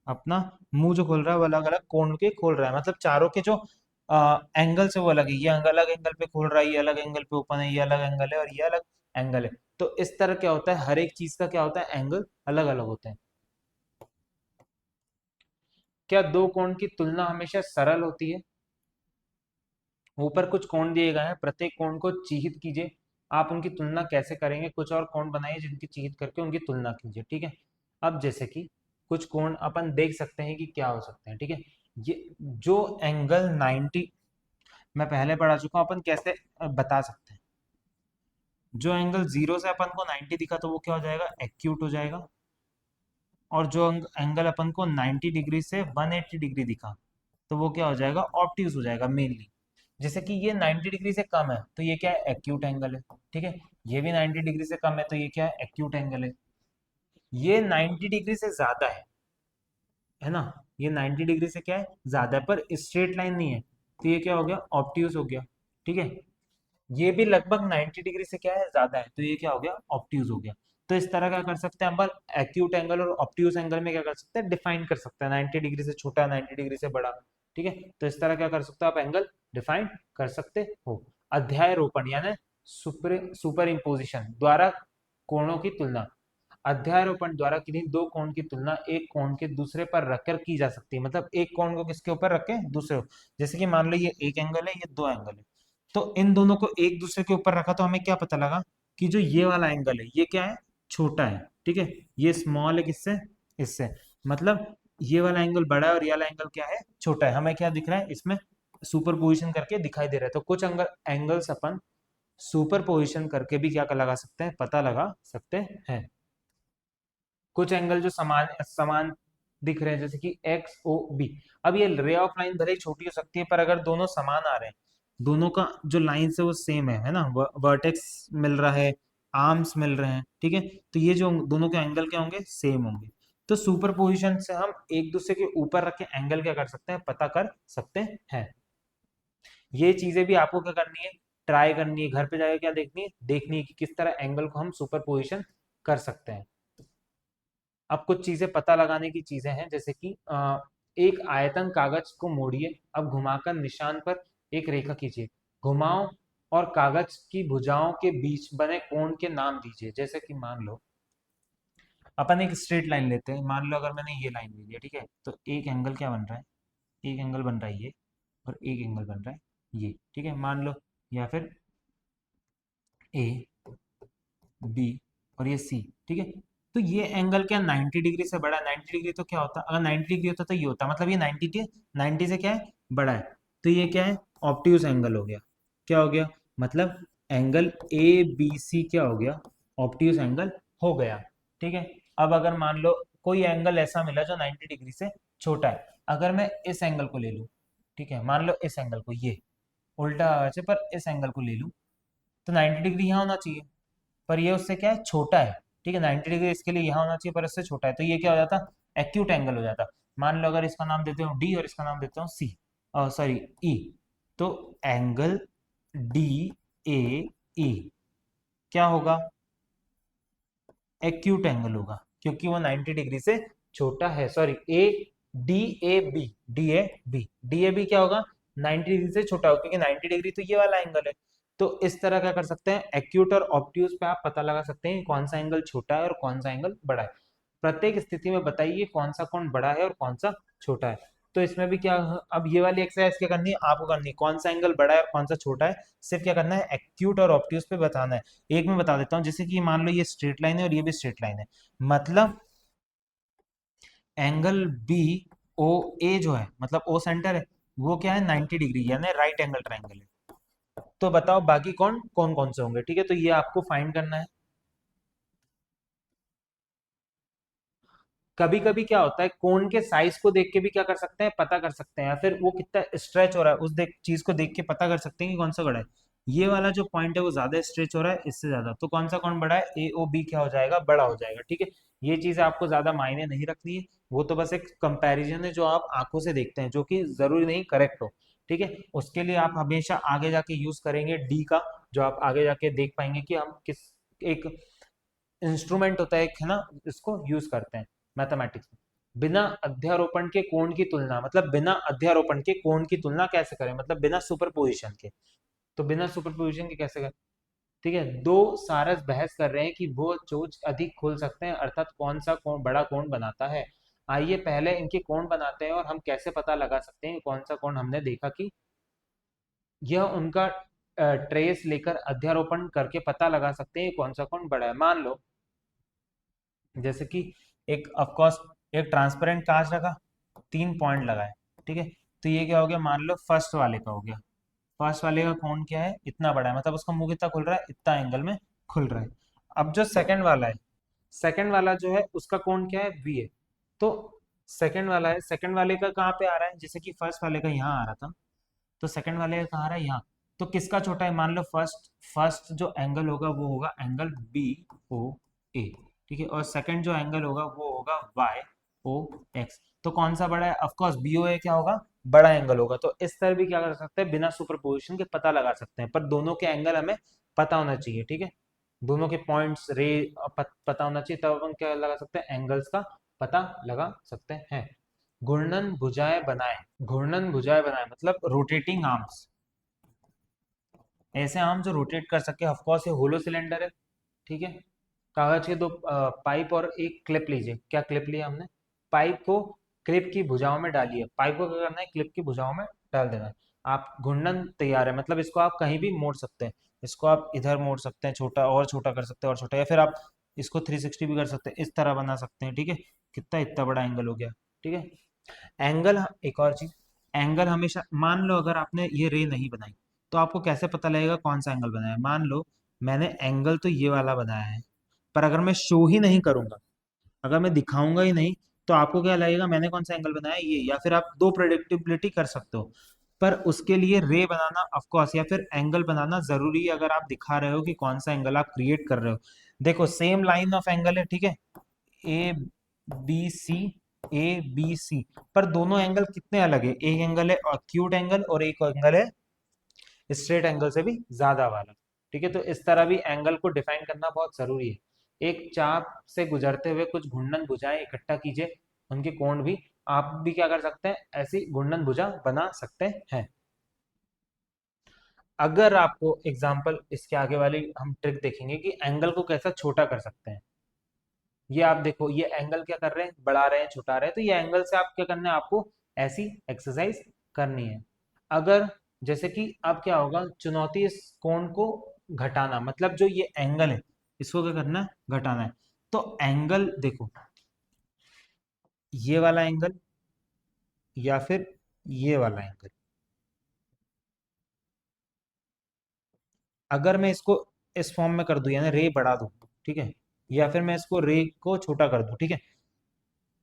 अपना मुंह जो खोल रहा है वो अलग अलग कोण के खोल रहा है, मतलब चारों के जो एंगल से वो अलग है। ये अलग एंगल पे खोल रहा है, ये अलग एंगल पे ओपन है, ये अलग एंगल है और ये अलग एंगल है। तो इस तरह क्या होता है, हर एक चीज का क्या होता है, एंगल अलग अलग होते हैं। क्या दो कोण की तुलना हमेशा सरल होती है। ऊपर कुछ कोण दिए गए हैं, प्रत्येक कोण को चिह्नित कीजिए। आप उनकी तुलना कैसे करेंगे, कुछ और कोण बनाइए जिनकी चिह्नित करके उनकी तुलना कीजिए। ठीक है, अब जैसे कि कुछ कोण अपन देख सकते हैं कि क्या हो सकते हैं। ठीक है, ये जो एंगल 90 मैं पहले पढ़ा चुका हूं, अपन कैसे बता सकते हैं। जो एंगल जीरो से अपन को 90 दिखा तो वो क्या हो जाएगा, एक्यूट हो जाएगा। और जो एंगल अपन को 90 डिग्री से 180 डिग्री दिखा तो वो क्या हो जाएगा, ऑब्ट्यूज हो जाएगा मेनली। जैसे कि ये 90 डिग्री से कम है तो ये क्या है, एक्यूट एंगल है। ठीक है, ये भी 90 डिग्री से कम है तो ये क्या है, एक्यूट एंगल है। ये 90 डिग्री से ज्यादा है ना, ये 90 डिग्री से क्या है, ज्यादा है, पर स्ट्रेट लाइन नहीं है, तो ये क्या हो गया, ऑब्ट्यूज हो गया। ठीक है, ये भी लगभग 90 डिग्री से क्या है, ज्यादा है, तो ये क्या हो गया, ऑब्ट्यूज हो गया। तो इस तरह क्या कर सकते हैं अपन, एक्यूट एंगल और ऑब्ट्यूज एंगल में क्या कर सकते हैं, डिफाइन कर सकते हैं, 90 डिग्री से छोटा, 90 डिग्री से बड़ा। ठीक है, तो इस तरह क्या कर सकते हो आप, एंगल डिफाइन कर सकते हो। अध्यारोपण यानी सुपर इम्पोजिशन द्वारा कोणों की तुलना, अध्यारोपण द्वारा किन्हीं दो कोण की तुलना एक कोण के दूसरे पर रखकर की जा सकती है। मतलब एक कोण को किसके ऊपर रखे, दूसरे को। जैसे कि मान लो ये एक एंगल है, ये दो एंगल है, तो इन दोनों को एक दूसरे के ऊपर रखा तो हमें क्या पता लगा कि जो ये वाला एंगल है ये क्या है, छोटा है। ठीक है, ये स्मॉल है किससे, इससे, मतलब ये वाला एंगल बड़ा है और ये वाला एंगल क्या है, छोटा है। हमें क्या दिख रहा है इसमें, सुपर पोजिशन करके दिखाई दे रहा है। तो कुछ एंगल्स अपन सुपर पोजिशन करके भी क्या लगा सकते हैं, पता लगा सकते हैं। कुछ एंगल जो समान समान दिख रहे हैं, जैसे कि एक्स ओ बी। अब ये रे ऑफ लाइन भले ही छोटी हो सकती है, पर अगर दोनों समान आ रहे हैं, दोनों का जो लाइन है वो सेम है ना, वर्टेक्स मिल रहा है, आर्म्स मिल रहे हैं, ठीक है, तो ये जो दोनों के एंगल क्या होंगे, सेम होंगे। तो सुपर पोजिशन से हम एक दूसरे के ऊपर रख के एंगल क्या कर सकते हैं, पता कर सकते हैं। ये चीजें भी आपको क्या करनी है, ट्राई करनी है, घर पे जाकर क्या देखनी है कि किस तरह एंगल को हम सुपर पोजिशन कर सकते हैं। अब कुछ चीजें पता लगाने की चीजें हैं, जैसे कि एक आयतन कागज को मोड़िए, अब घुमाकर निशान पर एक रेखा खींचिए, घुमाओ और कागज की भुजाओं के बीच बने कोण के नाम दीजिए। जैसे कि मान लो अपन एक स्ट्रेट लाइन लेते हैं, मान लो अगर मैंने ये लाइन ले लिया, ठीक है, तो एक एंगल क्या बन रहा है, एक एंगल बन रहा है ये, और एक एंगल बन रहा है ये, ठीक है, मान लो, या फिर ए बी और ये सी, ठीक है। तो ये एंगल क्या 90 डिग्री से बड़ा है, 90 डिग्री तो क्या होता, अगर 90 डिग्री होता तो ये होता, मतलब ये 90 से क्या है, बड़ा है। तो ये क्या है, ऑब्ट्यूज एंगल हो गया। क्या हो गया, मतलब एंगल ए बी सी क्या हो गया, ऑब्ट्यूज एंगल हो गया, ठीक है। अब अगर मान लो कोई एंगल ऐसा मिला जो 90 डिग्री से छोटा है, अगर मैं इस एंगल को ले लूं, ठीक है, मान लो इस एंगल को, ये उल्टा वैसे, पर इस एंगल को ले लूं, तो 90 डिग्री यहाँ होना चाहिए, पर ये उससे क्या है, छोटा है, ठीक है, 90 डिग्री इसके लिए यहाँ होना चाहिए, पर इससे छोटा है, तो ये क्या हो जाता, एक्यूट एंगल हो जाता। मान लो अगर इसका नाम देते हो डी और इसका नाम देता हूँ सी, सॉरी ई, तो एंगल डी ए ई क्या होगा, एक्यूट एंगल होगा, क्योंकि वो 90 डिग्री से छोटा है। Sorry, A D A B, D A B क्या होगा, 90 डिग्री से छोटा होगा, क्योंकि 90 डिग्री तो ये वाला एंगल है। तो इस तरह क्या कर सकते हैं, एक्यूट और ऑब्ट्यूज पे आप पता लगा सकते हैं कौन सा एंगल छोटा है और कौन सा एंगल बड़ा है। प्रत्येक स्थिति में बताइए कौन सा कोण बड़ा है और कौन सा छोटा है। तो इसमें भी क्या, अब ये वाली एक्सरसाइज क्या करनी है आपको, करनी है कौन सा एंगल बड़ा है और कौन सा छोटा है, सिर्फ क्या करना है, एक्यूट और ऑब्ट्यूज पे बताना है। एक मैं बता देता हूँ, जैसे कि मान लो ये स्ट्रेट लाइन है और ये भी स्ट्रेट लाइन है, मतलब एंगल बी ओ ए जो है, मतलब ओ सेंटर है, वो क्या है 90 डिग्री, यानी राइट एंगल ट्राइंगल है। तो बताओ बाकी कौन कौन कौन से होंगे, ठीक है, तो ये आपको फाइंड करना है। कभी कभी क्या होता है, कोण के साइज को देख के भी क्या कर सकते हैं, पता कर सकते हैं, या फिर वो कितना स्ट्रेच हो रहा है उस चीज को देख के पता कर सकते हैं कि कौन सा बड़ा है। ये वाला जो पॉइंट है वो ज्यादा स्ट्रेच हो रहा है इससे ज्यादा, तो कौन सा कौन बड़ा है, ए ओ बी क्या हो जाएगा, बड़ा हो जाएगा, ठीक है। ये चीज आपको ज्यादा मायने नहीं रखनी है, वो तो बस एक कंपैरिजन है जो आप आंखों से देखते हैं, जो कि जरूरी नहीं करेक्ट हो, ठीक है। उसके लिए आप हमेशा आगे जाके यूज करेंगे डी का, जो आप आगे जाके देख पाएंगे कि हम किस एक इंस्ट्रूमेंट होता है एक, है ना, इसको यूज करते हैं मैथमेटिक्स में। बिना अध्यारोपण के कोण की तुलना, मतलब बिना अध्यारोपण के कोण की तुलना कैसे करें, मतलब बिना सुपरपोजिशन के। तो बिना सुपरपोजिशन के कैसे करें, ठीक है, दो सारस बहस कर रहे हैं कि वो चोंच अधिक खोल सकते हैं, अर्थात कौन सा कोण बड़ा कोण बनाता है। आइए पहले इनके कोण बनाते हैं और हम कैसे पता लगा सकते हैं कौन सा कोण, हमने देखा कि यह उनका ट्रेस लेकर अध्यारोपण करके पता लगा सकते हैं कौन सा कोण बड़ा है। मान लो जैसे कि एक ऑफ कोर्स एक ट्रांसपेरेंट कांच रखा, 3 पॉइंट लगाए, ठीक है, तो ये क्या हो गया, मान लो फर्स्ट वाले का हो गया, फर्स्ट वाले का कोण क्या है, इतना बड़ा है, मतलब उसका मुंह कितना खुल रहा है, इतना एंगल में खुल रहा है। अब जो सेकंड वाला है, सेकंड वाला जो है उसका कोण क्या है, बी है। तो सेकंड वाला है, सेकंड वाले का कहाँ पे आ रहा है, जैसे कि फर्स्ट वाले का यहाँ आ रहा था, तो सेकंड वाले का कहाँ आ रहा है, यहाँ। तो किसका छोटा है, मान लो फर्स्ट फर्स्ट जो एंगल होगा वो होगा एंगल बी ओ ए, ठीक है, और सेकंड जो एंगल होगा वो होगा वाई ओ एक्स। तो कौन सा बड़ा है, ऑफ कोर्स बी ओ ए क्या होगा, बड़ा एंगल होगा। तो इस तरह भी क्या कर सकते हैं, बिना सुपरपोजिशन के पता लगा सकते हैं, पर दोनों के एंगल हमें पता होना चाहिए, ठीक है, दोनों के पॉइंट्स रे पता होना चाहिए, तब अपन क्या लगा सकते हैं, एंगल्स का पता लगा सकते हैं। घूर्णन भुजाएं बनाए, घूर्णन भुजाएं बनाए मतलब रोटेटिंग आर्म्स, ऐसे आर्म जो रोटेट कर सके। ऑफ कोर्स ये होलो सिलेंडर है, ठीक है, कागज के दो पाइप और एक क्लिप लीजिए। क्या क्लिप लिया हमने, पाइप को क्लिप की भुजाओं में डालिए, पाइप को क्या करना है, क्लिप की भुजाओं में डाल देना है। आप घूर्णन तैयार है, मतलब इसको आप कहीं भी मोड़ सकते हैं, इसको आप इधर मोड़ सकते हैं, छोटा और छोटा कर सकते हैं और छोटा, या फिर आप इसको 360 भी कर सकते हैं, इस तरह बना सकते हैं, ठीक है। कितना इतना बड़ा एंगल हो गया, ठीक है। एंगल, एक और चीज, एंगल हमेशा, मान लो अगर आपने ये रे नहीं बनाई तो आपको कैसे पता लगेगा कौन सा एंगल बनाया है। मान लो मैंने एंगल तो ये वाला बनाया है, पर अगर मैं शो ही नहीं करूंगा, अगर मैं दिखाऊंगा ही नहीं, तो आपको क्या लगेगा मैंने कौन सा एंगल बनाया है, ये। या फिर आप दो प्रेडिक्टेबिलिटी कर सकते हो, पर उसके लिए रे बनाना ऑफ कोर्स या फिर एंगल बनाना जरूरी है, अगर आप दिखा रहे हो कि कौन सा एंगल आप क्रिएट कर रहे हो। देखो सेम लाइन ऑफ एंगल है, ठीक है, A B C, A B C, पर दोनों एंगल कितने अलग है, एक एंगल है एक्यूट एंगल और एक एंगल है स्ट्रेट एंगल से भी ज्यादा वाला, ठीक है। तो इस तरह भी एंगल को डिफाइन करना बहुत जरूरी है। एक चाप से गुजरते हुए कुछ घूर्णन भुजाएं इकट्ठा कीजिए, उनके कोण भी, आप भी क्या कर सकते हैं, ऐसी घूर्णन भुजा बना सकते हैं। अगर आपको एग्जाम्पल इसके आगे वाली हम ट्रिक देखेंगे कि एंगल को कैसा छोटा कर सकते हैं। ये आप देखो, ये एंगल क्या कर रहे हैं, बढ़ा रहे हैं, छुटा रहे हैं, तो ये एंगल से आप क्या करना है, आपको ऐसी एक्सरसाइज करनी है। अगर जैसे कि अब क्या होगा, चुनौती इस कोण को घटाना, मतलब जो ये एंगल है इसको क्या करना है, घटाना है। तो एंगल देखो, ये वाला एंगल या फिर ये वाला एंगल, अगर मैं इसको इस फॉर्म में कर दूं, यानी रे बढ़ा दूं, ठीक है, या फिर मैं इसको रे को छोटा कर दूं, ठीक है,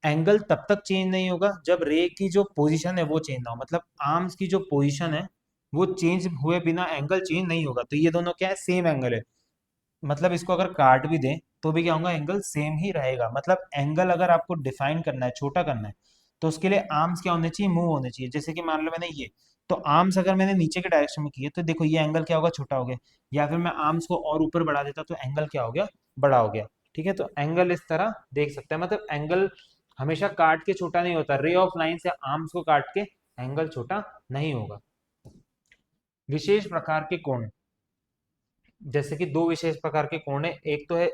एंगल तब तक चेंज नहीं होगा जब रे की जो पोजीशन है वो चेंज ना हो, मतलब आर्म्स की जो पोजीशन है वो चेंज हुए बिना एंगल चेंज नहीं होगा। तो ये दोनों क्या है, सेम एंगल है, मतलब इसको अगर काट भी दें तो भी क्या होगा, एंगल सेम ही रहेगा। मतलब एंगल अगर आपको डिफाइन करना है, छोटा करना है, तो उसके लिए आर्म्स क्या होने चाहिए, मूव होने चाहिए। जैसे कि मान लो मैंने ये, तो आर्म्स अगर मैंने नीचे के डायरेक्शन में किए तो देखो ये एंगल क्या होगा, छोटा हो गया। या फिर मैं आर्म्स को और ऊपर बढ़ा देता तो एंगल क्या हो गया, बड़ा हो गया, ठीक है। तो एंगल इस तरह देख सकते हैं, मतलब एंगल हमेशा काट के छोटा नहीं होता, रे ऑफ लाइन से आर्म्स को काट के एंगल छोटा नहीं होगा। विशेष प्रकार के कोण, जैसे कि दो विशेष प्रकार के कोण है, एक तो है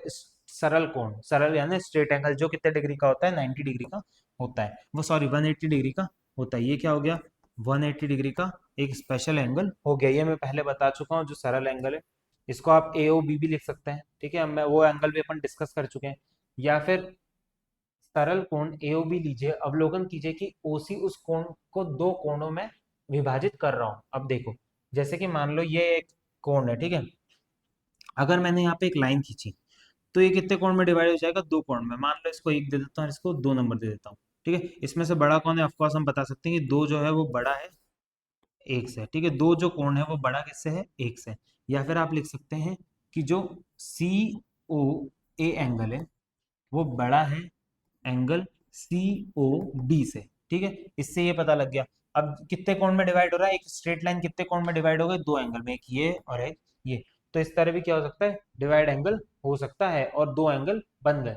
सरल कोण, सरल यानी स्ट्रेट एंगल, जो कितने डिग्री का होता है, 90 डिग्री का होता है, वो सॉरी 180 डिग्री का होता है। ये क्या हो गया, 180 डिग्री का एक स्पेशल एंगल हो गया, ये मैं पहले बता चुका हूँ जो सरल एंगल है। इसको आप ए ओ बी भी लिख सकते हैं, ठीक है, मैं वो एंगल भी अपन डिस्कस कर चुके हैं। या फिर सरल कोण एओबी लीजिए, अवलोकन कीजिए कि ओसी उस कोण को दो कोणों में विभाजित कर रहा हूं। अब देखो, जैसे कि मान लो ये एक कोण है, ठीक है, अगर मैंने यहाँ पे एक लाइन खींची तो ये कितने कोण में डिवाइड हो जाएगा, दो कोण में। मान लो इसको एक दे देता हूँ, इसको दो नंबर दे देता हूँ, ठीक है। इसमें से बड़ा कौन है, ऑफकोर्स हम बता सकते हैं कि दो जो है वो बड़ा है एक से, ठीक है, दो जो कोण है वो बड़ा किससे है, एक से। या फिर आप लिख सकते हैं कि जो सी ओ ए एंगल है वो बड़ा है एंगल सी ओ डी से, ठीक है। इससे ये पता लग गया। अब कितने कोण में डिवाइड हो रहा है, एक स्ट्रेट लाइन कितने कोण में डिवाइड हो गए, दो एंगल में, एक ये और एक ये। तो इस तरह भी क्या हो सकता है, डिवाइड एंगल हो सकता है और दो एंगल बन गए।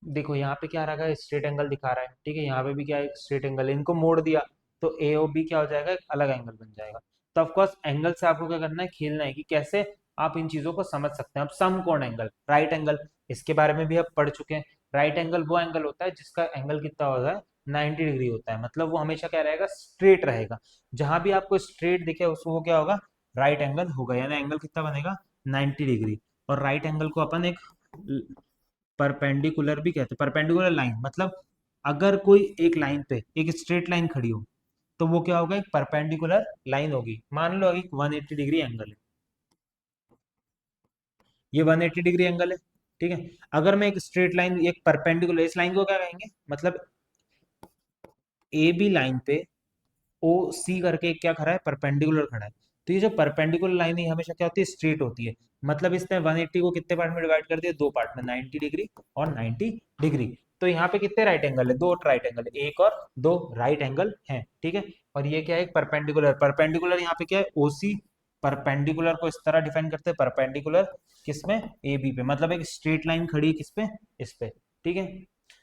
देखो यहाँ पे क्या रखा है, स्ट्रेट एंगल दिखा रहा है, ठीक है, यहाँ पे भी क्या है, स्ट्रेट एंगल है, इनको मोड़ दिया तो ए और बी क्या हो जाएगा, एक अलग एंगल बन जाएगा। तो ऑफकोर्स एंगल से आपको क्या करना है, खेलना है कि कैसे आप इन चीजों को समझ सकते हैं। अब समकोण एंगल, राइट एंगल, इसके बारे में भी अब पढ़ चुके हैं। राइट एंगल वो एंगल होता है जिसका एंगल कितना होता है, 90 डिग्री होता है, मतलब वो हमेशा क्या रहेगा, स्ट्रेट रहेगा। जहां भी आपको स्ट्रेट दिखे उसको वो क्या होगा, राइट एंगल होगा, यानी एंगल कितना बनेगा, 90 डिग्री। और राइट एंगल को अपन एक परपेंडिकुलर भी कहते हैं, परपेंडिकुलर लाइन, मतलब अगर कोई एक लाइन पे एक स्ट्रेट लाइन खड़ी हो तो वो क्या होगा, एक परपेंडिकुलर लाइन होगी। मान लो एक 180 डिग्री एंगल है, ये 180 डिग्री एंगल है, ठीक है। अगर मैं एक स्ट्रेट लाइन, एक परपेंडिकुलर, इस लाइन को क्या कहेंगे, मतलब ए बी लाइन पे ओ सी करके एक क्या खड़ा है, परपेंडिकुलर खड़ा है। तो ये जो परपेंडिकुलर लाइन है हमेशा क्या होती है, स्ट्रेट होती है। मतलब इसने 180 को कितने पार्ट में डिवाइड कर दिया, दो पार्ट में, 90 डिग्री और 90 डिग्री। तो यहाँ पे कितने राइट एंगल है, दो राइट एंगल है, एक और दो राइट एंगल है, ठीक है। और ये क्या है, एक परपेंडिकुलर, परपेंडिकुलर यहाँ पे क्या है, ओसी, परपेंडिकुलर को इस तरह डिफाइन करते हैं, परपेंडिकुलर किसमें, ए बी पे, मतलब एक स्ट्रेट लाइन खड़ी है किस पे, इस पे, ठीक है।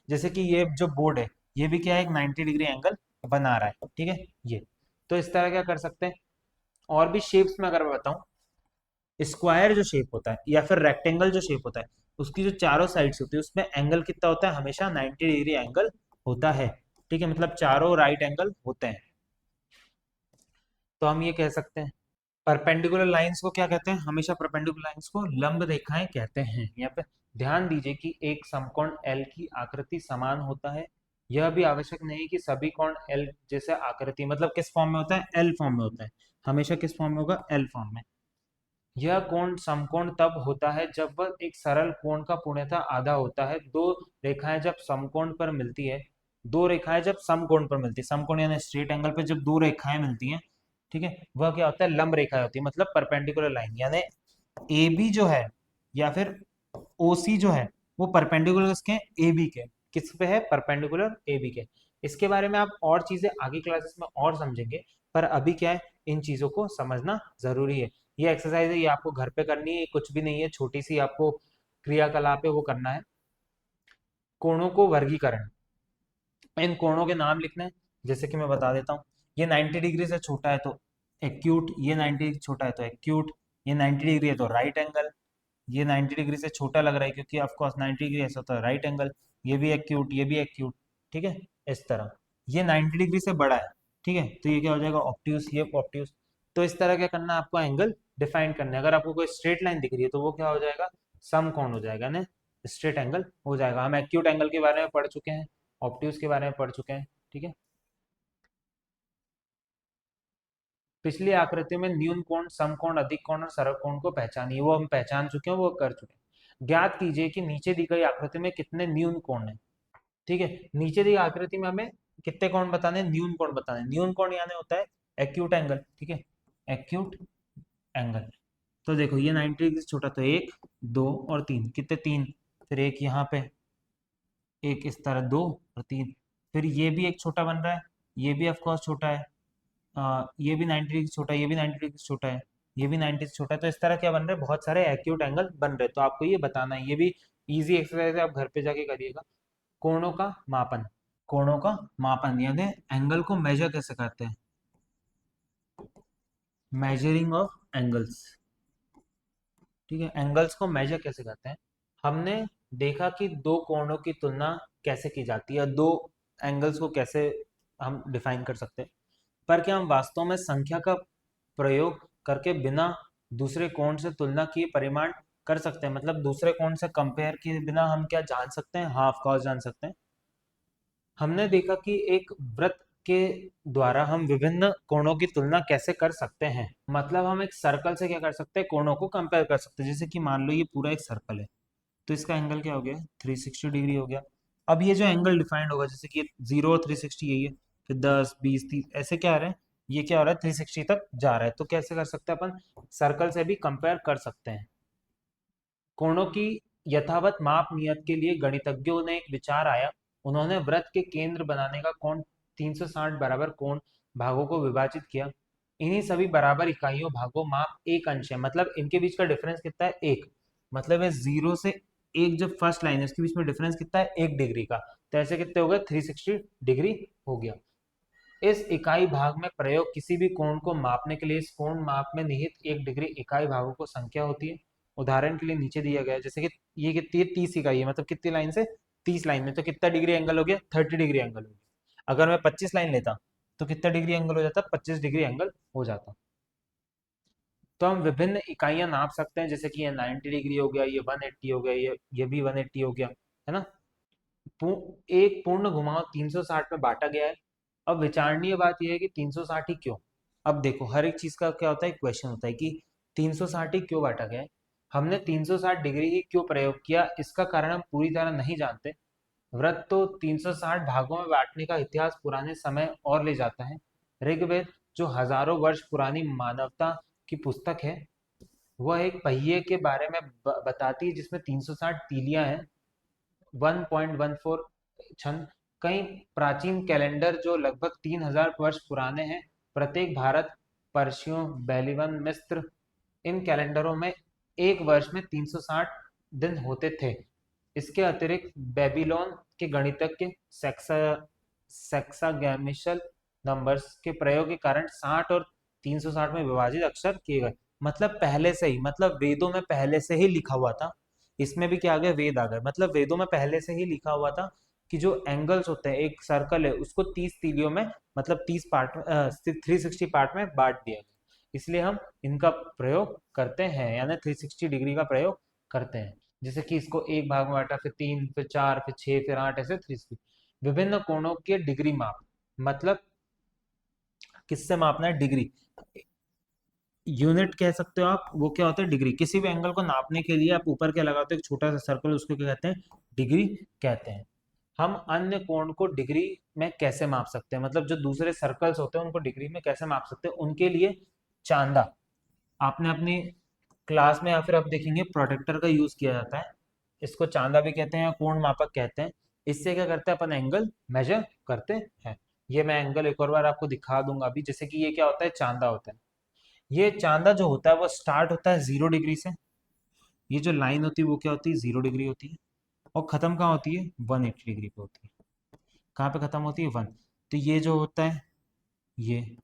जैसे कि ये जो बोर्ड है ये भी क्या है, एक 90 डिग्री एंगल बना रहा है, ठीक है, ये। तो इस तरह क्या कर सकते हैं। और भी शेप्स में अगर मैं बताऊं, स्क्वायर जो शेप होता है या फिर रेक्टेंगल जो शेप होता है, उसकी जो चारों साइड्स होती है उसमें एंगल कितना होता है, हमेशा 90 डिग्री एंगल होता है, ठीक है, मतलब चारों राइट एंगल होते हैं। तो हम ये कह सकते हैं परपेंडिकुलर लाइंस को क्या कहते हैं? हमेशा परपेंडिकुलर लाइंस को लंब रेखाएं कहते हैं। यहाँ पे ध्यान दीजिए कि एक समकोण एल की आकृति समान होता है। यह भी आवश्यक नहीं कि सभी कोण एल जैसे आकृति, मतलब किस फॉर्म में होता है? एल फॉर्म में होता है। हमेशा किस फॉर्म में होगा? एल फॉर्म में। यह कोण समकोण तब होता है जब वह एक सरल कोण का पूर्णतः आधा होता है। दो रेखाएं जब समकोण पर मिलती है, दो रेखाएं जब समकोण पर मिलती है, समकोण यानी स्ट्रेट एंगल पे जब दो रेखाएं मिलती हैं, ठीक है, वह क्या होता है? लंब रेखाएं होती है, मतलब परपेंडिकुलर लाइन। यानी ए बी जो है या फिर ओ सी जो है वो परपेंडिकुलर किसके? ए बी के। किस पे है? परपेंडिकुलर ए बी के। इसके बारे में आप और चीजें आगे क्लासेस में और समझेंगे, पर अभी क्या है, इन चीजों को समझना जरूरी है। ये एक्सरसाइज है, ये आपको घर पे करनी है, ये कुछ भी नहीं है, छोटी सी आपको क्रियाकलाप है वो करना है। कोणों को वर्गीकरण, इन कोणों के नाम लिखने हैं। जैसे कि मैं बता देता हूँ, ये 90 डिग्री से छोटा है तो एक्यूट, ये 90 डिग्री छोटा है तो एक्यूट, ये 90 डिग्री है तो राइट एंगल, ये 90 डिग्री से छोटा लग रहा है क्योंकि ऑफ कोर्स 90 डिग्री ऐसा होता है राइट एंगल, ये भी एक्यूट, ये भी एक्यूट, ठीक है, इस तरह। ये 90 डिग्री से बड़ा है, ठीक है, तो ये क्या हो जाएगा? ऑब्ट्यूस, ये ऑब्ट्यूस। तो इस तरह क्या करना है आपको? एंगल डिफाइन करना है। अगर आपको कोई स्ट्रेट लाइन दिख रही है तो वो क्या हो जाएगा? समकोण हो जाएगा ना, स्ट्रेट एंगल हो जाएगा। हम एक्यूट एंगल के बारे में पढ़ चुके हैं, ऑब्ट्यूस के बारे में पढ़ चुके हैं, ठीक है। पिछली आकृति में न्यून कोण, समकोण, अधिक कोण और सरल कोण को पहचानिए। वो हम पहचान चुके हैं, वो कर चुके हैं। ज्ञात कीजिए कि नीचे दी गई आकृति में कितने न्यून कोण हैं, ठीक है। नीचे दी आकृति में हमें कितने कोण बताने हैं? न्यून कोण बताने हैं। न्यून कोण यानी होता है एक्यूट एंगल, ठीक है, एक्यूट एंगल। तो देखो ये 90 डिग्री से छोटा, तो एक, दो और तीन, कितने? तीन। फिर एक यहाँ पे, एक इस तरह, दो और तीन। फिर ये भी एक छोटा बन रहा है, ये भी ऑफ कोर्स छोटा है, ये भी 90 डिग्री से छोटा है, ये भी 90 डिग्री से छोटा है, ये भी 90 से छोटा है। तो इस तरह क्या बन रहे हैं? बहुत सारे एक्यूट एंगल बन रहे हैं। तो आपको ये बताना है, ये भी इजी एक्सरसाइज है, आप घर पे जाके करिएगा। कोणों का मापन, कोणों का मापन यानी एंगल को मेजर कैसे करते हैं? मेजरिंग ऑफ एंगल्स, ठीक है, एंगल्स को मेजर कैसे करते हैं? हमने देखा कि दो कोणों की तुलना कैसे की जाती है, दो एंगल्स को कैसे हम डिफाइन कर सकते हैं। पर क्या हम वास्तव में संख्या का प्रयोग करके बिना दूसरे कोण से तुलना किए परिमाण कर सकते हैं? मतलब दूसरे कोण से कंपेयर किए बिना हम क्या जान सकते हैं? हाँ, ऑफ कोर्स जान सकते हैं। हमने देखा कि एक वृत्त के द्वारा हम विभिन्न कोणों की तुलना कैसे कर सकते हैं। मतलब हम एक सर्कल से क्या कर सकते हैं? कोणों को कंपेयर कर सकते हैं। जैसे कि मान लो ये पूरा एक सर्कल है, तो इसका एंगल क्या हो गया? 360 डिग्री हो गया। अब ये जो एंगल डिफाइंड होगा, जैसे कि 0 और 360 यही है, फिर 10, 20, 30 ऐसे क्या आ रहे हैं? ये क्या हो रहा है? 360 तक जा रहा है। तो कैसे कर सकते हैं अपन? सर्कल से भी कंपेयर कर सकते हैं। कोणों की यथावत माप नियत के लिए गणितज्ञों ने एक विचार आया। उन्होंने वृत्त के केंद्र बनाने का कोण 360 बराबर कोण भागों को विभाजित किया। इन्हीं सभी बराबर इकाइयों भागों माप एक अंश है, मतलब इनके बीच का डिफरेंस कितना है? एक। मतलब है 0 से एक, जब फर्स्ट लाइन है उसके बीच में डिफरेंस कितना है? 1 डिग्री का। तो ऐसे कितने हो गए? 360 डिग्री हो गया। इस इकाई भाग में प्रयोग किसी भी कोण को मापने के लिए इस कोण माप में निहित 1 डिग्री इकाई भागों को संख्या होती है। उदाहरण के लिए नीचे दिया गया है, जैसे कि ये कितनी है? 30 इकाई है, मतलब कितनी लाइन से? 30 लाइन में, तो कितना डिग्री एंगल हो गया? 30 डिग्री एंगल हो गया। अगर मैं 25 लाइन लेता तो कितना डिग्री एंगल हो जाता? 25 डिग्री एंगल हो जाता। तो हम विभिन्न इकाइयां नाप सकते हैं, जैसे कि ये 90 डिग्री हो गया, ये 180 हो गया, ये भी 180 हो गया, है ना। एक पूर्ण घुमाव 360 में बांटा गया है। अब विचारणीय बात यह है कि 360 ही क्यों? अब देखो, हर एक चीज का क्या होता है? क्वेश्चन होता है कि 360 ही क्यों बांटा गया है। हमने 360 डिग्री ही क्यों प्रयोग किया, इसका कारण हम पूरी तरह नहीं जानते। वृत्त तो 360 भागों में बांटने का इतिहास पुराने समय और ले जाता है। ऋग्वेद, जो हजारों वर्ष पुरानी मानवता की पुस्तक है, वह एक पहिए के बारे में बताती है जिसमें 360 तीलियां हैं, 1.14 छंद। कई प्राचीन कैलेंडर जो लगभग 3000 वर्ष पुराने हैं, प्रत्येक भारत, पर्शियों, बेबीलोन, मिस्र, इन कैलेंडरों में एक वर्ष में 360 दिन होते थे। इसके अतिरिक्त बेबीलोन के गणितज्ञ सेक्सागेमिशल नंबर्स के प्रयोग के कारण 60 और 360 में विभाजित अक्षर किए गए। मतलब पहले से ही, मतलब वेदों में पहले से ही लिखा हुआ था। इसमें भी क्या आ गया? वेद आ गए। मतलब वेदों में पहले से ही लिखा हुआ था कि जो एंगल्स होते हैं, एक सर्कल है उसको 30 तीलियों में, मतलब 30 पार्ट, 360 पार्ट में बांट दिया गया। इसलिए हम इनका प्रयोग करते हैं, यानी 360 डिग्री का प्रयोग करते हैं। जैसे कि इसको एक भाग में बांटा, फिर 3, फिर 4, फिर 6, फिर 8, ऐसे 360 विभिन्न कोणों के डिग्री माप, मतलब किससे मापना है? डिग्री। यूनिट कह सकते हो आप, वो क्या होता है? डिग्री। किसी भी एंगल को नापने के लिए आप ऊपर क्या लगाते हो? एक छोटा सा सर्कल, उसको क्या कहते हैं? डिग्री कहते हैं। हम अन्य कोण को डिग्री में कैसे माप सकते हैं, मतलब जो दूसरे सर्कल्स होते हैं उनको डिग्री में कैसे माप सकते हैं? उनके लिए चांदा, आपने अपनी क्लास में या फिर आप देखेंगे प्रोटेक्टर का यूज किया जाता है। इसको चांदा भी कहते हैं या कोण मापक कहते हैं। इससे क्या करते हैं? अपन एंगल मेजर करते हैं। ये मैं एंगल एक और बार आपको दिखा दूंगा अभी। जैसे कि ये क्या होता है? चांदा होता है। ये चांदा जो होता है वो स्टार्ट होता है 0 डिग्री से। ये जो लाइन होती है वो क्या होती है? 0 डिग्री होती है। और खत्म कहाँ होती है? 180 डिग्री पे होती है। कहाँ पे खत्म होती है? 1। तो ये जो होता है, ये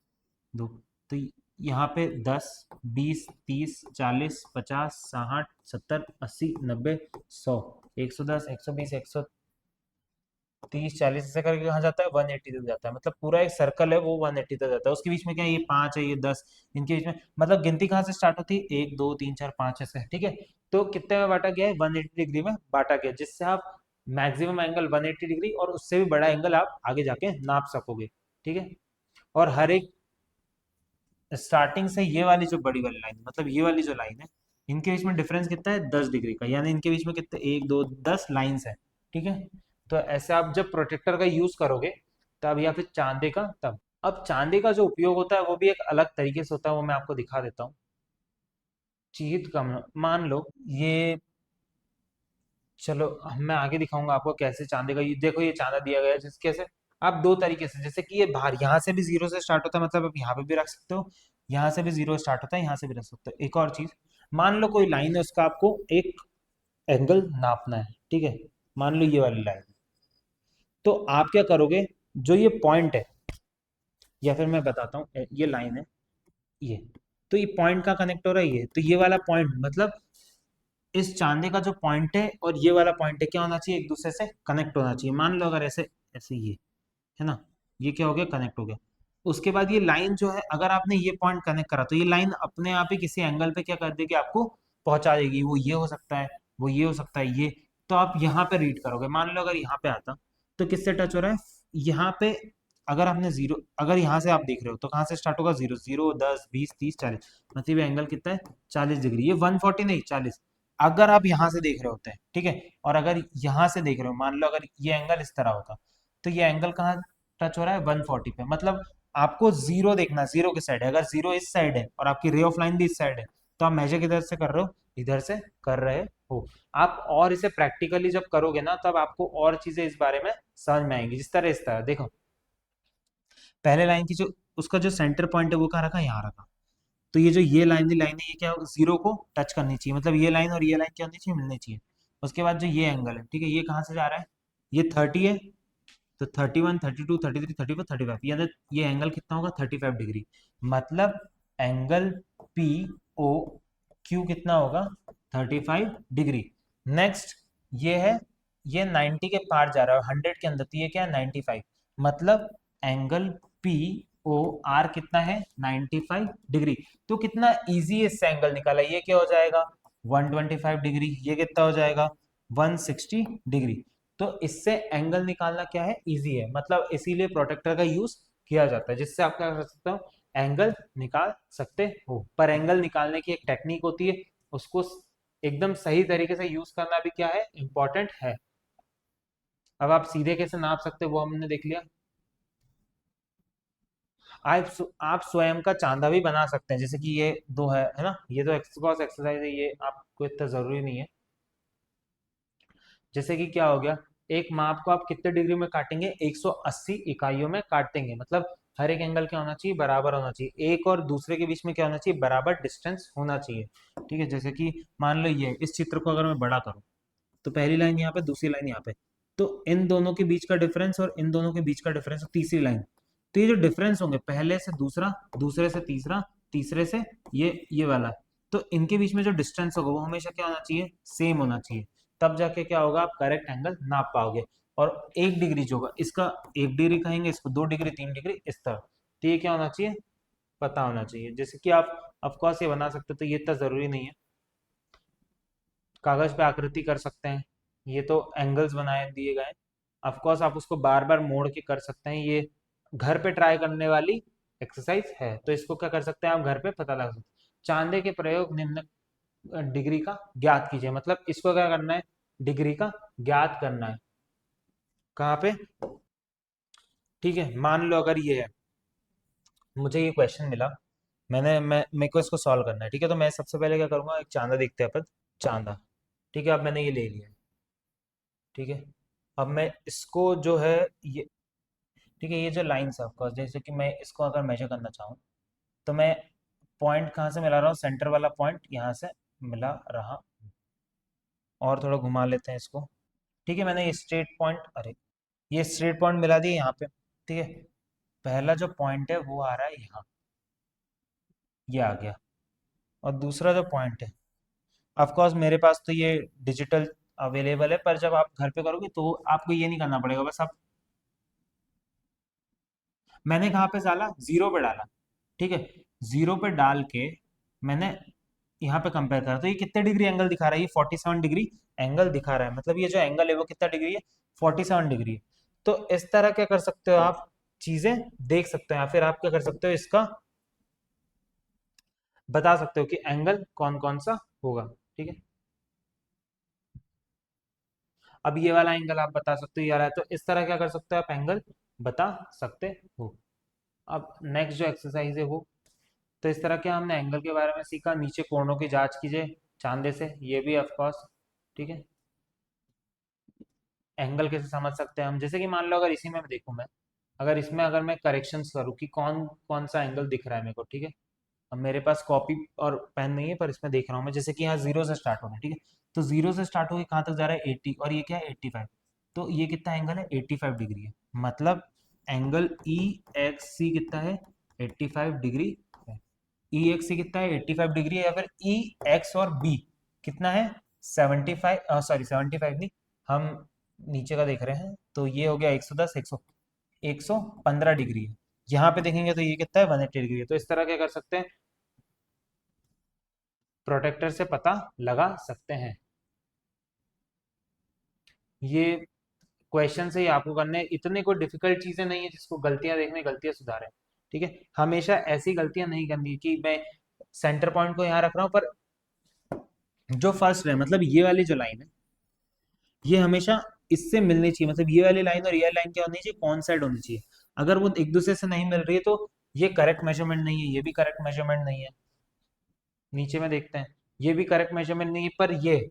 दो, तो यहाँ पे 10, 20, 30, 40, 50, 60, 70, 80, 90, 100, 110, 120, 130, 40 ऐसे करके कहाँ जाता है? 180 तक जाता है। मतलब पूरा एक सर्कल है वो 180 तक जाता है। उसके बीच में क्या है? ये 5 है, ये 10, इनके बीच में मतलब गिनती कहाँ से स्टार्ट होती है? 1, 2, 3, 4, 5 ऐसे, ठीक है। तो कितने में बांटा गया है? 180 डिग्री में बांटा गया, जिससे आप मैक्सिमम एंगल 180 डिग्री और उससे भी बड़ा एंगल आप आगे जाके नाप सकोगे, ठीक है। और हर एक स्टार्टिंग से ये वाली जो बड़ी वाली लाइन, मतलब ये वाली जो लाइन है, इनके बीच में डिफरेंस कितना है? 10 डिग्री का, यानी इनके बीच में कितने? 1, 2, 10 लाइन्स है, ठीक है। तो ऐसे आप जब प्रोटेक्टर का यूज करोगे तब, या फिर चांदे का तब। अब चांदे का जो उपयोग होता है वो भी एक अलग तरीके से होता है, वो मैं आपको दिखा देता हूँ। चीज कम, मान लो ये, चलो मैं आगे दिखाऊंगा आपको कैसे चांदे का। ये देखो, ये चांदा दिया गया है जिसके से आप दो तरीके से, जैसे कि ये बाहर यहाँ से भी 0 से स्टार्ट होता है, मतलब आप यहाँ पे भी रख सकते हो, यहाँ से भी 0 स्टार्ट होता है, यहाँ से भी रख सकते हो। एक और चीज, मान लो कोई लाइन है, उसका आपको एक एंगल नापना है, ठीक है। मान लो ये वाली लाइन, तो आप क्या करोगे? जो ये पॉइंट है, या फिर मैं बताता हूँ, ये लाइन है, ये, तो ये पॉइंट का कनेक्ट हो रहा है, ये तो ये वाला पॉइंट, मतलब इस चांदे का जो पॉइंट है और ये वाला पॉइंट है, क्या होना चाहिए? एक दूसरे से कनेक्ट होना चाहिए। मान लो अगर ऐसे, ऐसे ये है ना, ये क्या हो गया? कनेक्ट हो गया। उसके बाद ये लाइन जो है, अगर आपने ये पॉइंट कनेक्ट करा तो ये लाइन अपने आप ही किसी एंगल पे क्या कर देगी? आपको पहुंचा देगी। वो ये हो सकता है, वो ये हो सकता है, ये। तो आप यहाँ पे रीड करोगे, मान लो अगर यहाँ पे आता, तो किससे टच हो रहा है? यहाँ पे। अगर आपने जीरो, अगर यहाँ से आप देख रहे हो तो कहाँ से स्टार्ट होगा? 0, 0, 10, 20, 30, 40, मतलब ये एंगल कितना है? 40 डिग्री। ये 140 नहीं, 40। अगर आप यहाँ से देख रहे होते हैं, ठीक है, और अगर यहाँ से देख रहे हो, मान लो अगर ये एंगल इस तरह होता, तो ये एंगल कहाँ टच हो रहा है? 140 पे। मतलब आपको जीरो देखना, जीरो किस साइड है। अगर जीरो इस साइड है और आपकी रे ऑफ लाइन भी इस साइड है, तो आप मेजर किधर से कर रहे हो? इधर से कर रहे हो आप। और इसे प्रैक्टिकली जब करोगे ना, तब आपको और चीजें इस बारे में समझ में आएंगी। जिस तरह, इस तरह देखो, पहले लाइन की जो, उसका जो सेंटर पॉइंट है वो कहाँ रखा? यहाँ रखा। तो ये जो ये लाइन है, ये क्या होगा? जीरो को टच करनी चाहिए, मतलब ये लाइन और ये लाइन क्या होनी चाहिए? मिलनी चाहिए। उसके बाद जो ये एंगल है, ठीक है, ये कहाँ से जा रहा है? ये 30 है, तो 31, 32, 33, 34, 35, यानी ये एंगल कितना होगा? 35 डिग्री। मतलब एंगल पी ओ क्यू कितना होगा? 35 डिग्री। नेक्स्ट ये है, ये 90 के पार जा रहा है, 100 के अंदर, तो ये क्या है? 95। मतलब एंगल पी ओ आर कितना है? 95 डिग्री। तो कितना इजी है इससे एंगल निकाला। ये क्या हो जाएगा? 125 डिग्री। ये कितना हो जाएगा? 160 डिग्री। तो इससे एंगल निकालना क्या है? इजी है। मतलब इसीलिए प्रोटेक्टर का यूज किया जाता है, जिससे आप क्या कर सकते हो? एंगल निकाल सकते हो। पर एंगल निकालने की एक टेक्निक होती है, उसको एकदम सही तरीके से यूज करना भी क्या है? इंपॉर्टेंट है। अब आप सीधे कैसे नाप सकते हो वो हमने देख लिया। आप स्वयं का चांदा भी बना सकते हैं, जैसे कि ये दो है ना, ये तो एक्सरसाइज एक्सरसाइज है, ये आपको इतना जरूरी नहीं है। जैसे कि क्या हो गया, एक माप को आप कितने डिग्री में काटेंगे? 180 इकाइयों में काटेंगे। मतलब हर एक एंगल क्या होना चाहिए? बराबर होना चाहिए। एक और दूसरे के बीच में क्या होना चाहिए? बराबर डिस्टेंस होना चाहिए, ठीक है। जैसे कि मान लो ये, इस चित्र को अगर मैं बड़ा करूं, तो पहली लाइन यहाँ पे, दूसरी लाइन यहाँ पे, तो इन दोनों के बीच का डिफरेंस और इन दोनों के बीच का डिफरेंस, तीसरी लाइन, तो ये जो डिफरेंस होंगे, पहले से दूसरा, दूसरे से तीसरा, तीसरे से ये वाला, तो इनके बीच में जो डिस्टेंस होगा वो हमेशा क्या होना चाहिए? सेम होना चाहिए। तब जाके क्या होगा? आप करेक्ट एंगल नाप पाओगे। और 1 डिग्री जो होगा, इसका 1 डिग्री कहेंगे, इसको 2 डिग्री, 3 डिग्री, इस तरह। तो ये क्या होना चाहिए? पता होना चाहिए। जैसे कि आप ऑफ कोर्स ये बना सकते हो, तो ये इतना ज़रूरी नहीं है। कागज़ पे आकृति कर सकते हैं, ये तो एंगल्स बनाए दिए गए हैं। ऑफ कोर्स आप उसको बार बार मोड़ के कर सकते हैं, ये घर पे ट्राई करने वाली एक्सरसाइज है, तो इसको क्या कर सकते हैं आप घर पे पता लगा सकते हैं। चांदे के प्रयोग निम्न डिग्री का ज्ञात कीजिए, मतलब इसको क्या करना है, डिग्री का ज्ञात करना है। कहाँ पे, ठीक है, मान लो अगर ये है, मुझे ये क्वेश्चन मिला, मैं मेरे को इसको सॉल्व करना है, ठीक है। तो मैं सबसे पहले क्या करूंगा, एक चांदा देखते हैं अपन, चांदा, ठीक है। अब मैंने ये ले लिया है, ठीक है। अब मैं इसको जो है, ये, ठीक है, ये जो लाइन्स है ऑफकोर्स, जैसे कि मैं इसको अगर मेजर करना चाहूँ, तो मैं पॉइंट कहाँ से मिला रहा हूँ, सेंटर वाला पॉइंट यहाँ से मिला रहा। और थोड़ा घुमा लेते हैं इसको, ठीक है। मैंने ये स्ट्रेट पॉइंट, अरे ये स्ट्रेट पॉइंट मिला दिए यहाँ पे, ठीक है। पहला जो पॉइंट है वो आ रहा है यहाँ, ये आ गया। और दूसरा जो पॉइंट है, ऑफ कोर्स मेरे पास तो ये डिजिटल अवेलेबल है, पर जब आप घर पे करोगे तो आपको ये नहीं करना पड़ेगा, बस आप, मैंने कहाँ पे डाला, जीरो पे डाला, ठीक है। जीरो पे डाल के मैंने यहाँ पे कंपेयर करा, तो ये कितने डिग्री एंगल दिखा रहा है, ये 47 डिग्री एंगल दिखा रहा है, मतलब ये जो एंगल है वो कितना डिग्री है, 47 डिग्री। तो इस तरह क्या कर सकते हो आप, चीजें देख सकते हो, या फिर आप क्या कर सकते हो, इसका बता सकते हो कि एंगल कौन कौन सा होगा, ठीक है। अब ये वाला एंगल आप बता सकते हो, ये रहा है, तो इस तरह क्या कर सकते हो आप, एंगल बता सकते हो। अब नेक्स्ट जो एक्सरसाइज है वो, तो इस तरह के हमने एंगल के बारे में सीखा। नीचे कोणों की जांच कीजिए चांदे से, ये भी ऑफ कोर्स, ठीक है। एंगल कैसे समझ सकते हैं हम, जैसे कि मान लो अगर इसी में देखूं मैं, अगर इसमें अगर मैं करेक्शंस करूँ कि कौन कौन सा एंगल दिख रहा है मेरे को, ठीक है। अब मेरे पास कॉपी और पेन नहीं है, पर इसमें देख रहा हूँ मैं, जैसे कि यहाँ जीरो से स्टार्ट हो रहा है, ठीक है। तो जीरो से स्टार्ट होकर कहाँ तक जा रहा है, 80, और ये क्या है, 85। तो ये कितना एंगल है, 85 डिग्री है, मतलब एंगल ई एक्स सी कितना है, 85 डिग्री है। ई एक्स सी कितना है, 85 डिग्री है, या फिर ई एक्स और बी कितना है, 75, सॉरी 75 नहीं, हम नीचे का देख रहे हैं, तो ये हो गया 110, 115 डिग्री है। यहाँ पे देखेंगे तो ये कितना है, 180 डिग्री है। तो इस तरह क्या कर सकते हैं, प्रोटेक्टर से पता लगा सकते हैं। ये क्वेश्चन से ही आपको करने हैं, इतने कोई डिफिकल्ट चीजें नहीं है जिसको गलतियां देखने, गलतियां सुधारें, ठीक है। हमेशा ऐसी गलतियां नहीं करनी कि मैं सेंटर पॉइंट को यहाँ रख रहा हूँ, पर जो फर्स्ट है, मतलब ये वाली जो लाइन है, ये हमेशा इससे मिलनी चाहिए, मतलब ये वाली लाइन और ये वाली लाइन क्या होनी चाहिए, कॉन्साइड होनी चाहिए। अगर वो एक दूसरे से नहीं मिल रही है तो ये करेक्ट मेजरमेंट नहीं है, ये भी करेक्ट मेजरमेंट नहीं है। नीचे में देखते हैं, ये भी करेक्ट मेजरमेंट नहीं है, पर ये,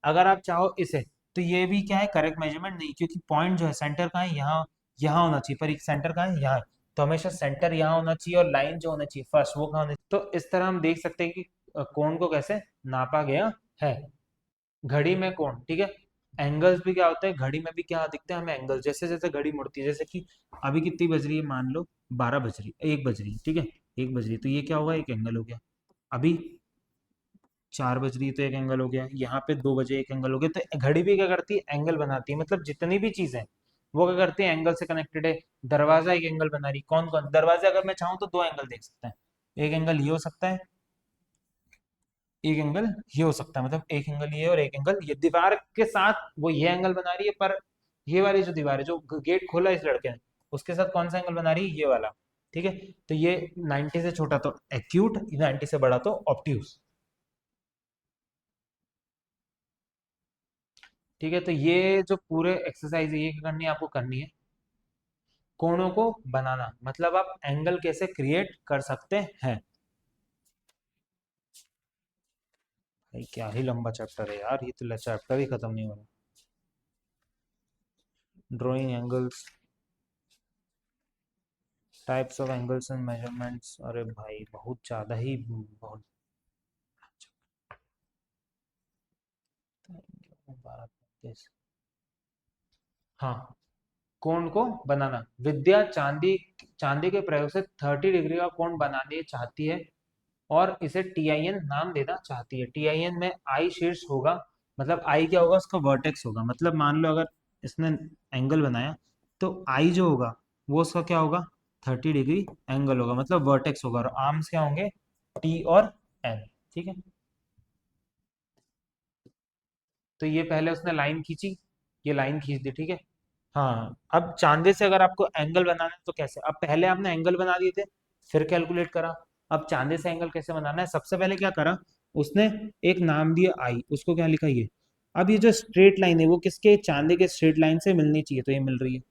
अगर आप चाहो इसे, तो ये भी क्या है, करेक्ट मेजरमेंट नहीं, क्योंकि पॉइंट जो है सेंटर का है यहाँ, यहाँ होना चाहिए, पर एक सेंटर का है यहाँ है। तो हमेशा सेंटर यहाँ होना चाहिए, और लाइन जो होना चाहिए फर्स्ट वो कहाँ होनी चाहिए। तो इस तरह हम देख सकते हैं कि कोण को कैसे नापा गया है। घड़ी में कोण, ठीक है। एंगल्स भी क्या होते हैं, घड़ी में भी क्या दिखते हैं हमें, एंगल्स, जैसे जैसे घड़ी मुड़ती है, जैसे कि अभी कितनी बज रही है, मान लो 12 बज रही, 1 बज रही, ठीक है, 1 बज रही, तो ये क्या होगा, एक एंगल हो गया। अभी 4 बज रही है तो एक एंगल हो गया, यहाँ पे 2 बजे एक एंगल हो गया। तो घड़ी भी क्या करती है, एंगल बनाती है, मतलब जितनी भी चीजें वो क्या करती है, एंगल से कनेक्टेड है। दरवाजा एक एंगल बना रही, कौन कौन, दरवाजा अगर मैं चाहूँ तो दो एंगल देख सकते हैं, एक एंगल ये हो सकता है, एक एंगल ये हो सकता है, मतलब एक एंगल ये और एक एंगल ये, दीवार के साथ वो ये एंगल बना रही है, पर ये वाली जो दीवार है, जो गेट खोला इस लड़के ने, उसके साथ कौन सा एंगल बना रही है, ये वाला, ठीक है। तो ये 90 से छोटा तो एक्यूट, 90 से बड़ा तो ऑब्ट्यूज, ठीक है। तो ये जो पूरे एक्सरसाइज है, ये क्या करनी है आपको, करनी है कोणों को बनाना, मतलब आप एंगल कैसे क्रिएट कर सकते हैं। भाई क्या ही लंबा चैप्टर है यार, ये तो चैप्टर ही खत्म नहीं हो रहा। Drawing angles, types of angles and measurements, अरे भाई बहुत ज़्यादा ही, बहुत। हाँ, कोण को बनाना, विद्या चांदी, चांदी के प्रयोग से 30 डिग्री का कोण बनाने चाहती है, और इसे टीआईएन नाम देना चाहती है। टीआईएन में आई शीर्ष होगा, मतलब आई क्या होगा, उसका वर्टेक्स होगा, मतलब मान लो अगर इसने एंगल बनाया, तो आई जो होगा वो उसका क्या होगा, 30 डिग्री एंगल होगा, मतलब वर्टेक्स होगा, और आर्म्स क्या होंगे, टी और एन। ठीक है, तो ये पहले उसने लाइन खींची, ये लाइन खींच दी, ठीक है। हाँ, अब चांदे से अगर आपको एंगल बनाना है तो कैसे, अब पहले आपने एंगल बना दिए थे, फिर कैलकुलेट करा। अब चांदे से एंगल कैसे बनाना है, सबसे पहले क्या करा, उसने एक नाम दिया आई, उसको क्या लिखा ये। अब ये जो स्ट्रेट लाइन है वो किसके, चांदे के स्ट्रेट लाइन से मिलनी चाहिए, तो ये मिल रही है।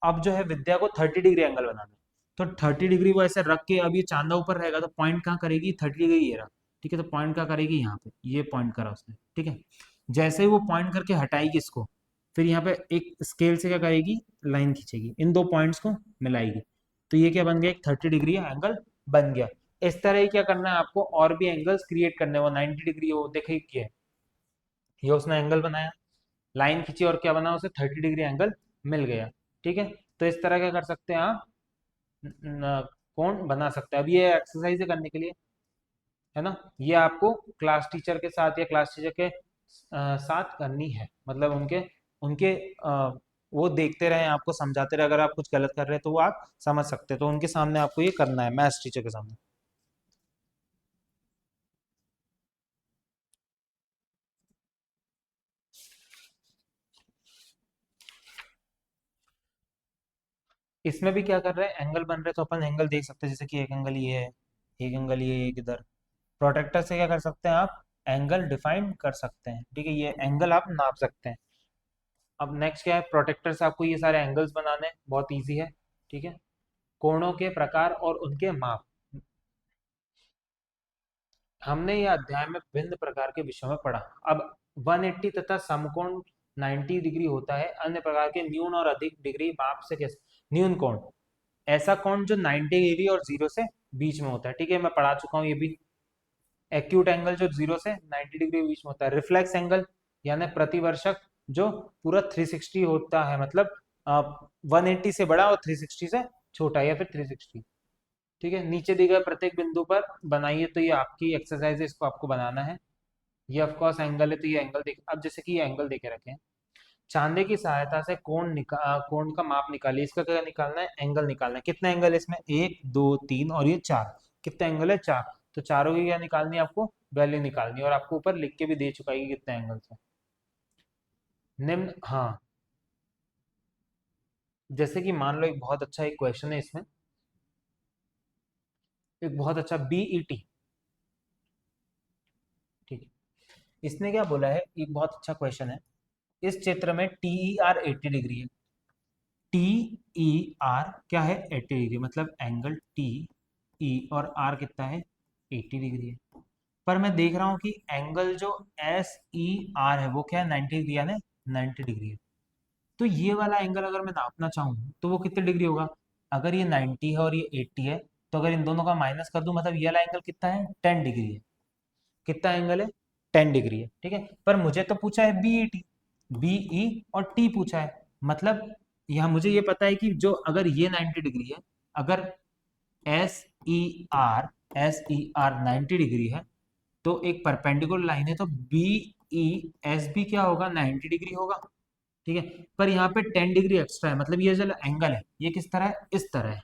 अब जो है विद्या को 30 डिग्री एंगल बनाना है, तो 30 डिग्री वो ऐसे रख के, अब ये चांदा ऊपर रहेगा तो पॉइंट कहाँ करेगी, 30 डिग्री ये रहा। ठीक है, तो पॉइंट कहाँ करेगी, यहाँ पे, ये पॉइंट करा उसने। ठीक है, जैसे ही वो पॉइंट करके हटाएगी इसको, फिर यहाँ पे एक स्केल से क्या करेगी, लाइन खींचेगी, इन दो पॉइंट्स को मिलाएगी, तो ये क्या बन गया, एक 30 डिग्री एंगल बन गया। इस तरह ही क्या करना है आपको, और भी एंगल्स क्रिएट करने, वो 90 डिग्री हो, देखिए क्या है, ये उसने एंगल बनाया, लाइन खींची और क्या बना, उसे 30 डिग्री एंगल मिल गया। ठीक है, तो इस तरह क्या कर सकते हैं आप, कोण बना सकते हैं। अब ये एक्सरसाइज करने के लिए, है ना, ये आपको क्लास टीचर के साथ या क्लास टीचर के साथ करनी है, मतलब उनके उनके वो देखते रहे, आपको समझाते रहे, अगर आप कुछ गलत कर रहे हैं तो वो आप समझ सकते हैं, तो उनके सामने आपको ये करना है, मैथ्स टीचर के सामने। इसमें भी क्या कर रहे हैं, एंगल बन रहे हैं, तो अपन एंगल देख सकते हैं, जैसे कि एक एंगल ये है, एक एंगल ये, एक इधर। प्रोटेक्टर से क्या कर सकते हैं आप, एंगल डिफाइन कर सकते हैं, ठीक है, ये एंगल आप नाप सकते हैं। अब नेक्स्ट क्या है, प्रोटेक्टर से आपको ये सारे एंगल्स बनाने हैं, बहुत इजी है। ठीक है, कोणों के प्रकार और उनके माप, हमने ये अध्याय में भिन्न प्रकार के विषयों में पढ़ा। अब 180 तथा समकोण 90 डिग्री होता है, अन्य प्रकार के न्यून और अधिक डिग्री माप से कैसे, न्यून कोण, ऐसा कोण जो 90 डिग्री और जीरो से बीच में होता है, ठीक है, मैं पढ़ा चुका हूँ ये भी। एक्यूट एंगल जो जीरो से 90 डिग्री के बीच में होता है, रिफ्लेक्स एंगल यानी प्रतिवर्षक जो पूरा 360 होता है, मतलब 180 से बड़ा और 360 से छोटा, या फिर 360। ठीक है, नीचे दिए गए प्रत्येक बिंदु पर बनाइए, तो ये आपकी एक्सरसाइज है, इसको आपको बनाना है। ये ऑफ कोर्स एंगल है, तो ये एंगल देख, अब जैसे कि ये एंगल देके रखे हैं, चांदे की सहायता से कोण का माप निकालिए, इसका क्या निकालना है, एंगल निकालना है। कितना एंगल है इसमें, एक, दो, तीन और ये चार, कितना एंगल है, चार। तो चारों की क्या निकालनी है आपको, वैल्यू निकालनी है, और आपको ऊपर लिख के भी दे चुका है कि कितने एंगल है। निम्न, हाँ, जैसे कि मान लो एक बहुत अच्छा एक क्वेश्चन है इसमें, एक बहुत अच्छा बीईटी। ठीक है, इसने क्या बोला है, एक बहुत अच्छा क्वेश्चन है, इस चित्र में टी आर 80 डिग्री है, टी ई आर क्या है, 80 डिग्री, मतलब एंगल टी ई और आर कितना है, 80 डिग्री है। पर मैं देख रहा हूँ कि एंगल जो एस ई आर है वो क्या है, 90 डिग्री, यानी 90 डिग्री है। तो ये वाला एंगल अगर मैं नापना चाहूँ तो वो कितने डिग्री होगा, अगर ये 90 है और ये 80 है, तो अगर इन दोनों का माइनस कर दूं, मतलब ये वाला एंगल कितना है, 10 डिग्री है। कितना एंगल है, 10 डिग्री है। ठीक है, पर मुझे तो पूछा है बीई टी, बीई और टी पूछा है, मतलब यहाँ मुझे ये पता है कि जो अगर ये 90 डिग्री है, अगर S E R S E R 90 degree है, तो एक परपेंडिकुलर लाइन है, तो बी ई एस भी क्या होगा, 90 डिग्री होगा। ठीक है, पर यहाँ पे 10 डिग्री एक्स्ट्रा है, मतलब ये जो एंगल है ये किस तरह है, इस तरह है,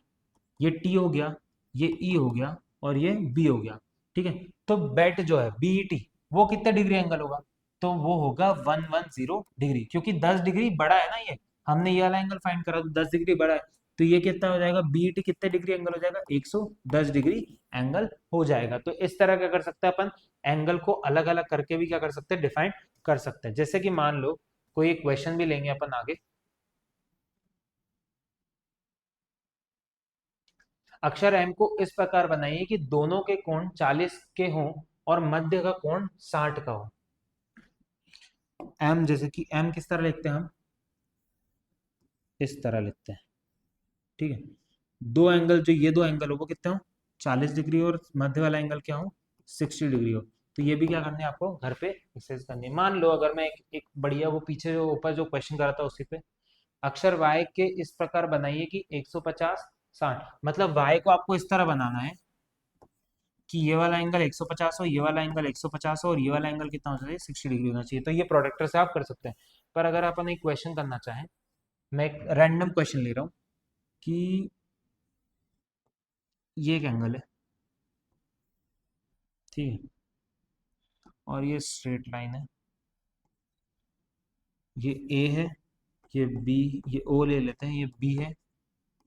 ये टी हो गया, ये ई हो गया, और ये बी हो गया। ठीक है, तो बेट जो है बीईटी, वो कितने डिग्री एंगल होगा, तो वो होगा 110 डिग्री, क्योंकि 10 डिग्री बड़ा है ना, ये हमने ये वाला एंगल फाइंड करा तो 10 डिग्री बड़ा है, तो ये कितना हो जाएगा, बीईटी कितने डिग्री एंगल हो जाएगा, 110 डिग्री एंगल हो जाएगा। तो इस तरह क्या कर सकते हैं अपन, एंगल को अलग अलग करके भी क्या कर सकते हैं, डिफाइन कर सकते हैं। जैसे कि मान लो कोई एक क्वेश्चन भी लेंगे अपन आगे, अक्षर एम को इस प्रकार बनाइए कि दोनों के कोण 40 के हों और मध्य का कोण 60 का हो। एम, जैसे कि एम किस तरह लिखते हैं हम, इस तरह लिखते हैं। ठीक है, दो एंगल, जो ये दो एंगल हो वो कितने हो, 40 डिग्री, और मध्य वाला एंगल क्या हो, 60 डिग्री हो। तो ये भी क्या करनी है आपको, घर पे एक्सरसाइज करनी है। मान लो अगर मैं एक बढ़िया, वो पीछे जो ऊपर जो क्वेश्चन करा था उसी पे, अक्षर y के इस प्रकार बनाइए कि 150 60, मतलब y को आपको इस तरह बनाना है कि ये वाला एंगल 150 हो, ये वाला एंगल 150 हो, और ये वाला एंगल कितना होना चाहिए, 60 डिग्री होना चाहिए। तो ये प्रोडक्टर से आप कर सकते हैं। पर अगर अपन एक क्वेश्चन करना चाहें, मैं एक रैंडम क्वेश्चन ले रहा हूँ कि ये एक एंगल है, ठीक है, और ये स्ट्रेट लाइन है, ये ए है, ये बी, ये ओ ले लेते हैं, ये बी है,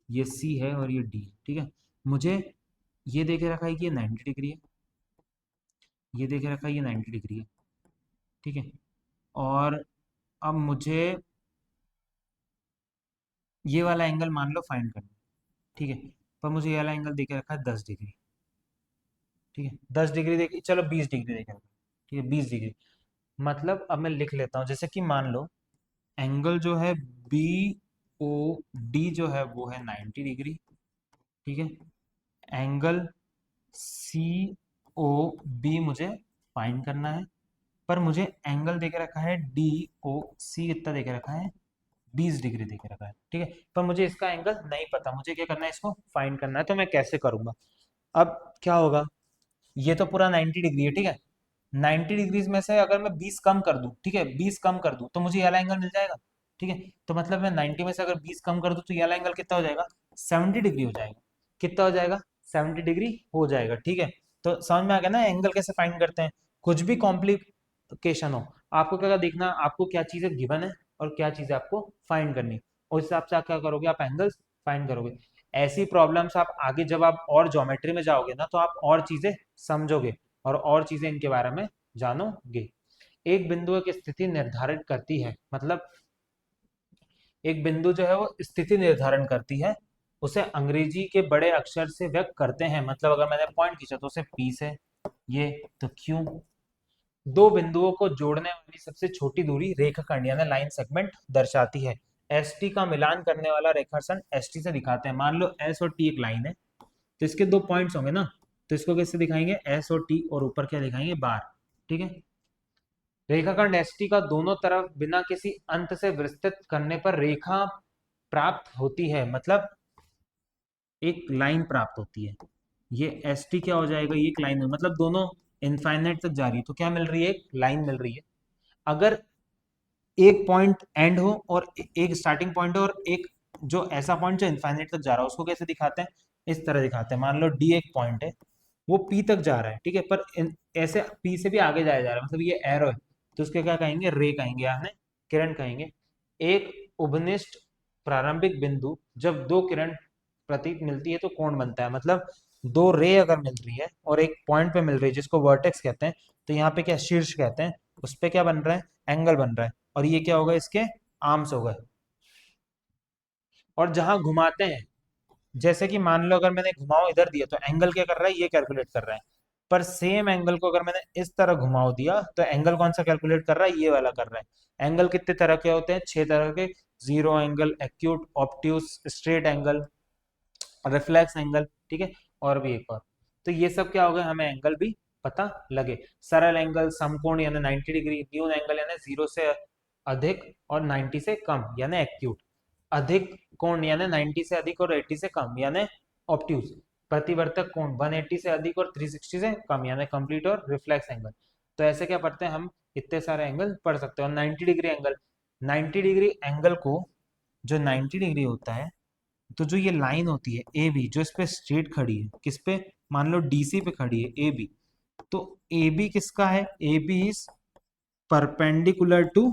ये सी है और ये डी है, ठीक है। मुझे ये देखे रखा है कि ये 90 डिग्री है, ये देखे रखा है ये 90 डिग्री है, ठीक है। और अब मुझे ये वाला एंगल मान लो फाइंड करना है, ठीक है। पर मुझे ये वाला एंगल देके रखा है 10 डिग्री, ठीक है, 10 डिग्री देखे, चलो 20 डिग्री देखे रखा है, ठीक है, 20 डिग्री। मतलब अब मैं लिख लेता हूँ, जैसे कि मान लो एंगल जो है बी ओ डी जो है वो है 90 डिग्री, ठीक है। एंगल सी ओ बी मुझे फाइंड करना है, पर मुझे एंगल देके रखा है डी ओ सी, कितना देके रखा है, 20 डिग्री देके रखा है, ठीक है। पर मुझे इसका एंगल नहीं पता, मुझे क्या करना है, इसको फाइंड करना है, तो मैं कैसे करूंगा। अब क्या होगा, ये तो पूरा 90 डिग्री है, ठीक है। 90 डिग्रीज में से अगर मैं 20 कम कर दूं, ठीक है, 20 कम कर दूं तो मुझे ये वाला एंगल मिल जाएगा, ठीक है। तो मतलब मैं 90 में से अगर 20 कम कर दूं तो ये वाला एंगल कितना हो जाएगा, 70 डिग्री हो जाएगा। कितना हो जाएगा, 70 डिग्री हो जाएगा, ठीक है। तो समझ में आ गया ना एंगल कैसे फाइंड करते हैं। कुछ भी कॉम्प्लिकेशन हो, आपको क्या देखना, आपको क्या चीजें गिवन है और क्या चीजें आपको फाइंड करनी है, उस हिसाब से आप क्या करोगे, आप एंगल्स फाइंड करोगे। ऐसी प्रॉब्लम्स आप आगे जब आप और ज्योमेट्री में जाओगे ना, तो आप और चीजें समझोगे और चीजें इनके बारे में जानोगे। एक बिंदु एक स्थिति निर्धारित करती है, मतलब एक बिंदु जो है वो स्थिति निर्धारण करती है, उसे अंग्रेजी के बड़े अक्षर से व्यक्त करते हैं। मतलब अगर मैंने पॉइंट खींचा तो उसे पी से, ये तो क्यों। दो बिंदुओं को जोड़ने वाली सबसे छोटी दूरी रेखाखंड यानी लाइन सेगमेंट दर्शाती है। एस टी का मिलान करने वाला रेखाखंड एस टी से दिखाते हैं। मान लो एस और टी एक लाइन है, तो इसके दो पॉइंट्स होंगे ना, तो इसको कैसे दिखाएंगे, एस और टी, और ऊपर क्या दिखाएंगे, बार, ठीक है। रेखाखंड एस टी का दोनों तरफ बिना किसी अंत से विस्तृत करने पर रेखा प्राप्त होती है, मतलब एक लाइन प्राप्त होती है। ये एस टी क्या हो जाएगा, ये एक लाइन है, मतलब दोनों इनफाइनाइट तक जा रही है, तो क्या मिल रही है, एक लाइन मिल रही है। अगर एक पॉइंट एंड हो और एक स्टार्टिंग पॉइंट हो और एक जो ऐसा पॉइंट जो इनफाइनाइट तक जा रहा है, उसको कैसे दिखाते हैं, इस तरह दिखाते हैं। मान लो डी एक पॉइंट है, वो पी तक जा रहा है, ठीक है, पर ऐसे पी से भी आगे जाया जा रहा है, मतलब ये एरो है, तो उसके क्या कहेंगे, रे कहेंगे, यानी किरण कहेंगे। एक उपनिष्ठ प्रारंभिक बिंदु जब दो किरण प्रतीक मिलती है तो कोण बनता है, मतलब दो रे अगर मिल रही है और एक पॉइंट पे मिल रही है जिसको वर्टेक्स कहते हैं, तो यहाँ पे क्या शीर्ष कहते हैं, उस पे क्या बन रहा है, एंगल बन रहा है, और ये क्या होगा, इसके आर्म्स हो गए। और जहां घुमाते हैं, जैसे कि मान लो अगर मैंने घुमाव इधर दिया तो एंगल क्या कर रहा है, ये कैलकुलेट कर रहा है। पर सेम एंगल को अगर मैंने इस तरह घुमाव दिया तो एंगल कौन सा कैलकुलेट कर रहा है, ये वाला कर रहा है। एंगल कितने तरह के होते हैं, 6 तरह के, zero angle, acute, obtuse, straight angle, reflex angle, ठीक है, और भी एक और। तो ये सब क्या हो गया, हमें एंगल भी पता लगे। सरल एंगल, समकोण यानी 90 डिग्री, न्यून एंगल यानी 0 से अधिक और 90 से कम यानी एक्यूट, अधिक कोण यानी 90 से अधिक और 80 से कम यानी ऑब्ट्यूज, प्रतिवर्तक कोण 180 से अधिक और 360 से कम यानी कंप्लीट और रिफ्लेक्स एंगल। तो ऐसे क्या पढ़ते हैं हम, इतने सारे एंगल पढ़ सकते हैं। और 90 डिग्री एंगल, 90 डिग्री एंगल को, जो 90 डिग्री होता है, तो जो ये लाइन होती है ए बी, जो इस पे स्ट्रेट खड़ी है, किस पे, मान लो डीसी पे खड़ी है ए बी, तो ए बी किसका है, A B is perpendicular to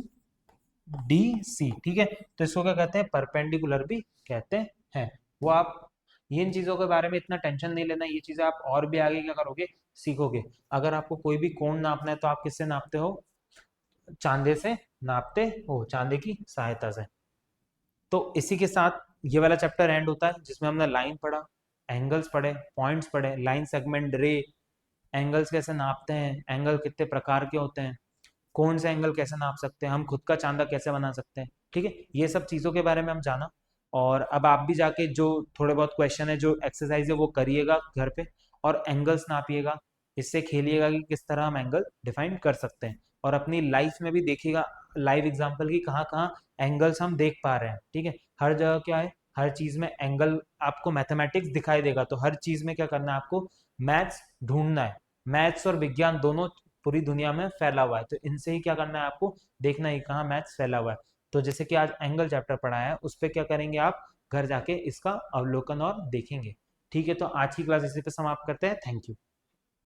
D C, ठीक है। तो इसको क्या कहते हैं, परपेंडिकुलर भी कहते हैं। वो आप इन चीजों के बारे में इतना टेंशन नहीं लेना, ये चीजें आप और भी आगे क्या करोगे, सीखोगे। अगर आपको कोई भी कोण नापना है तो आप किससे नापते हो, चांदे से नापते हो, चांदे की सहायता से। तो इसी के साथ ये वाला चैप्टर एंड होता है, जिसमें हमने लाइन पढ़ा, एंगल्स पढ़े, पॉइंट्स पढ़े, लाइन सेगमेंट, रे, एंगल्स कैसे नापते हैं, एंगल कितने प्रकार के होते हैं, कौन से एंगल कैसे नाप सकते हैं, हम खुद का चांदा कैसे बना सकते हैं, ठीक है। ये सब चीज़ों के बारे में हम जाना। और अब आप भी जाके जो थोड़े बहुत क्वेश्चन है, जो एक्सरसाइज है, वो करिएगा घर पे, और एंगल्स नापिएगा, इससे खेलिएगा कि किस तरह हम एंगल डिफाइन कर सकते हैं। और अपनी लाइफ में भी देखिएगा लाइव एग्जाम्पल की कहाँ कहाँ एंगल्स हम देख पा रहे हैं, ठीक है। हर जगह क्या है, हर चीज में एंगल आपको मैथमेटिक्स दिखाई देगा, तो हर चीज में क्या करना है आपको, मैथ्स ढूंढना है। मैथ्स और विज्ञान दोनों पूरी दुनिया में फैला हुआ है, तो इनसे ही क्या करना है आपको, देखना है कहाँ मैथ्स फैला हुआ है। तो जैसे कि आज एंगल चैप्टर पढ़ाया है, उस पर क्या करेंगे आप, घर जाके इसका अवलोकन और देखेंगे। ठीक है, तो आज की क्लास इसी पे समाप्त करते हैं। Thank you.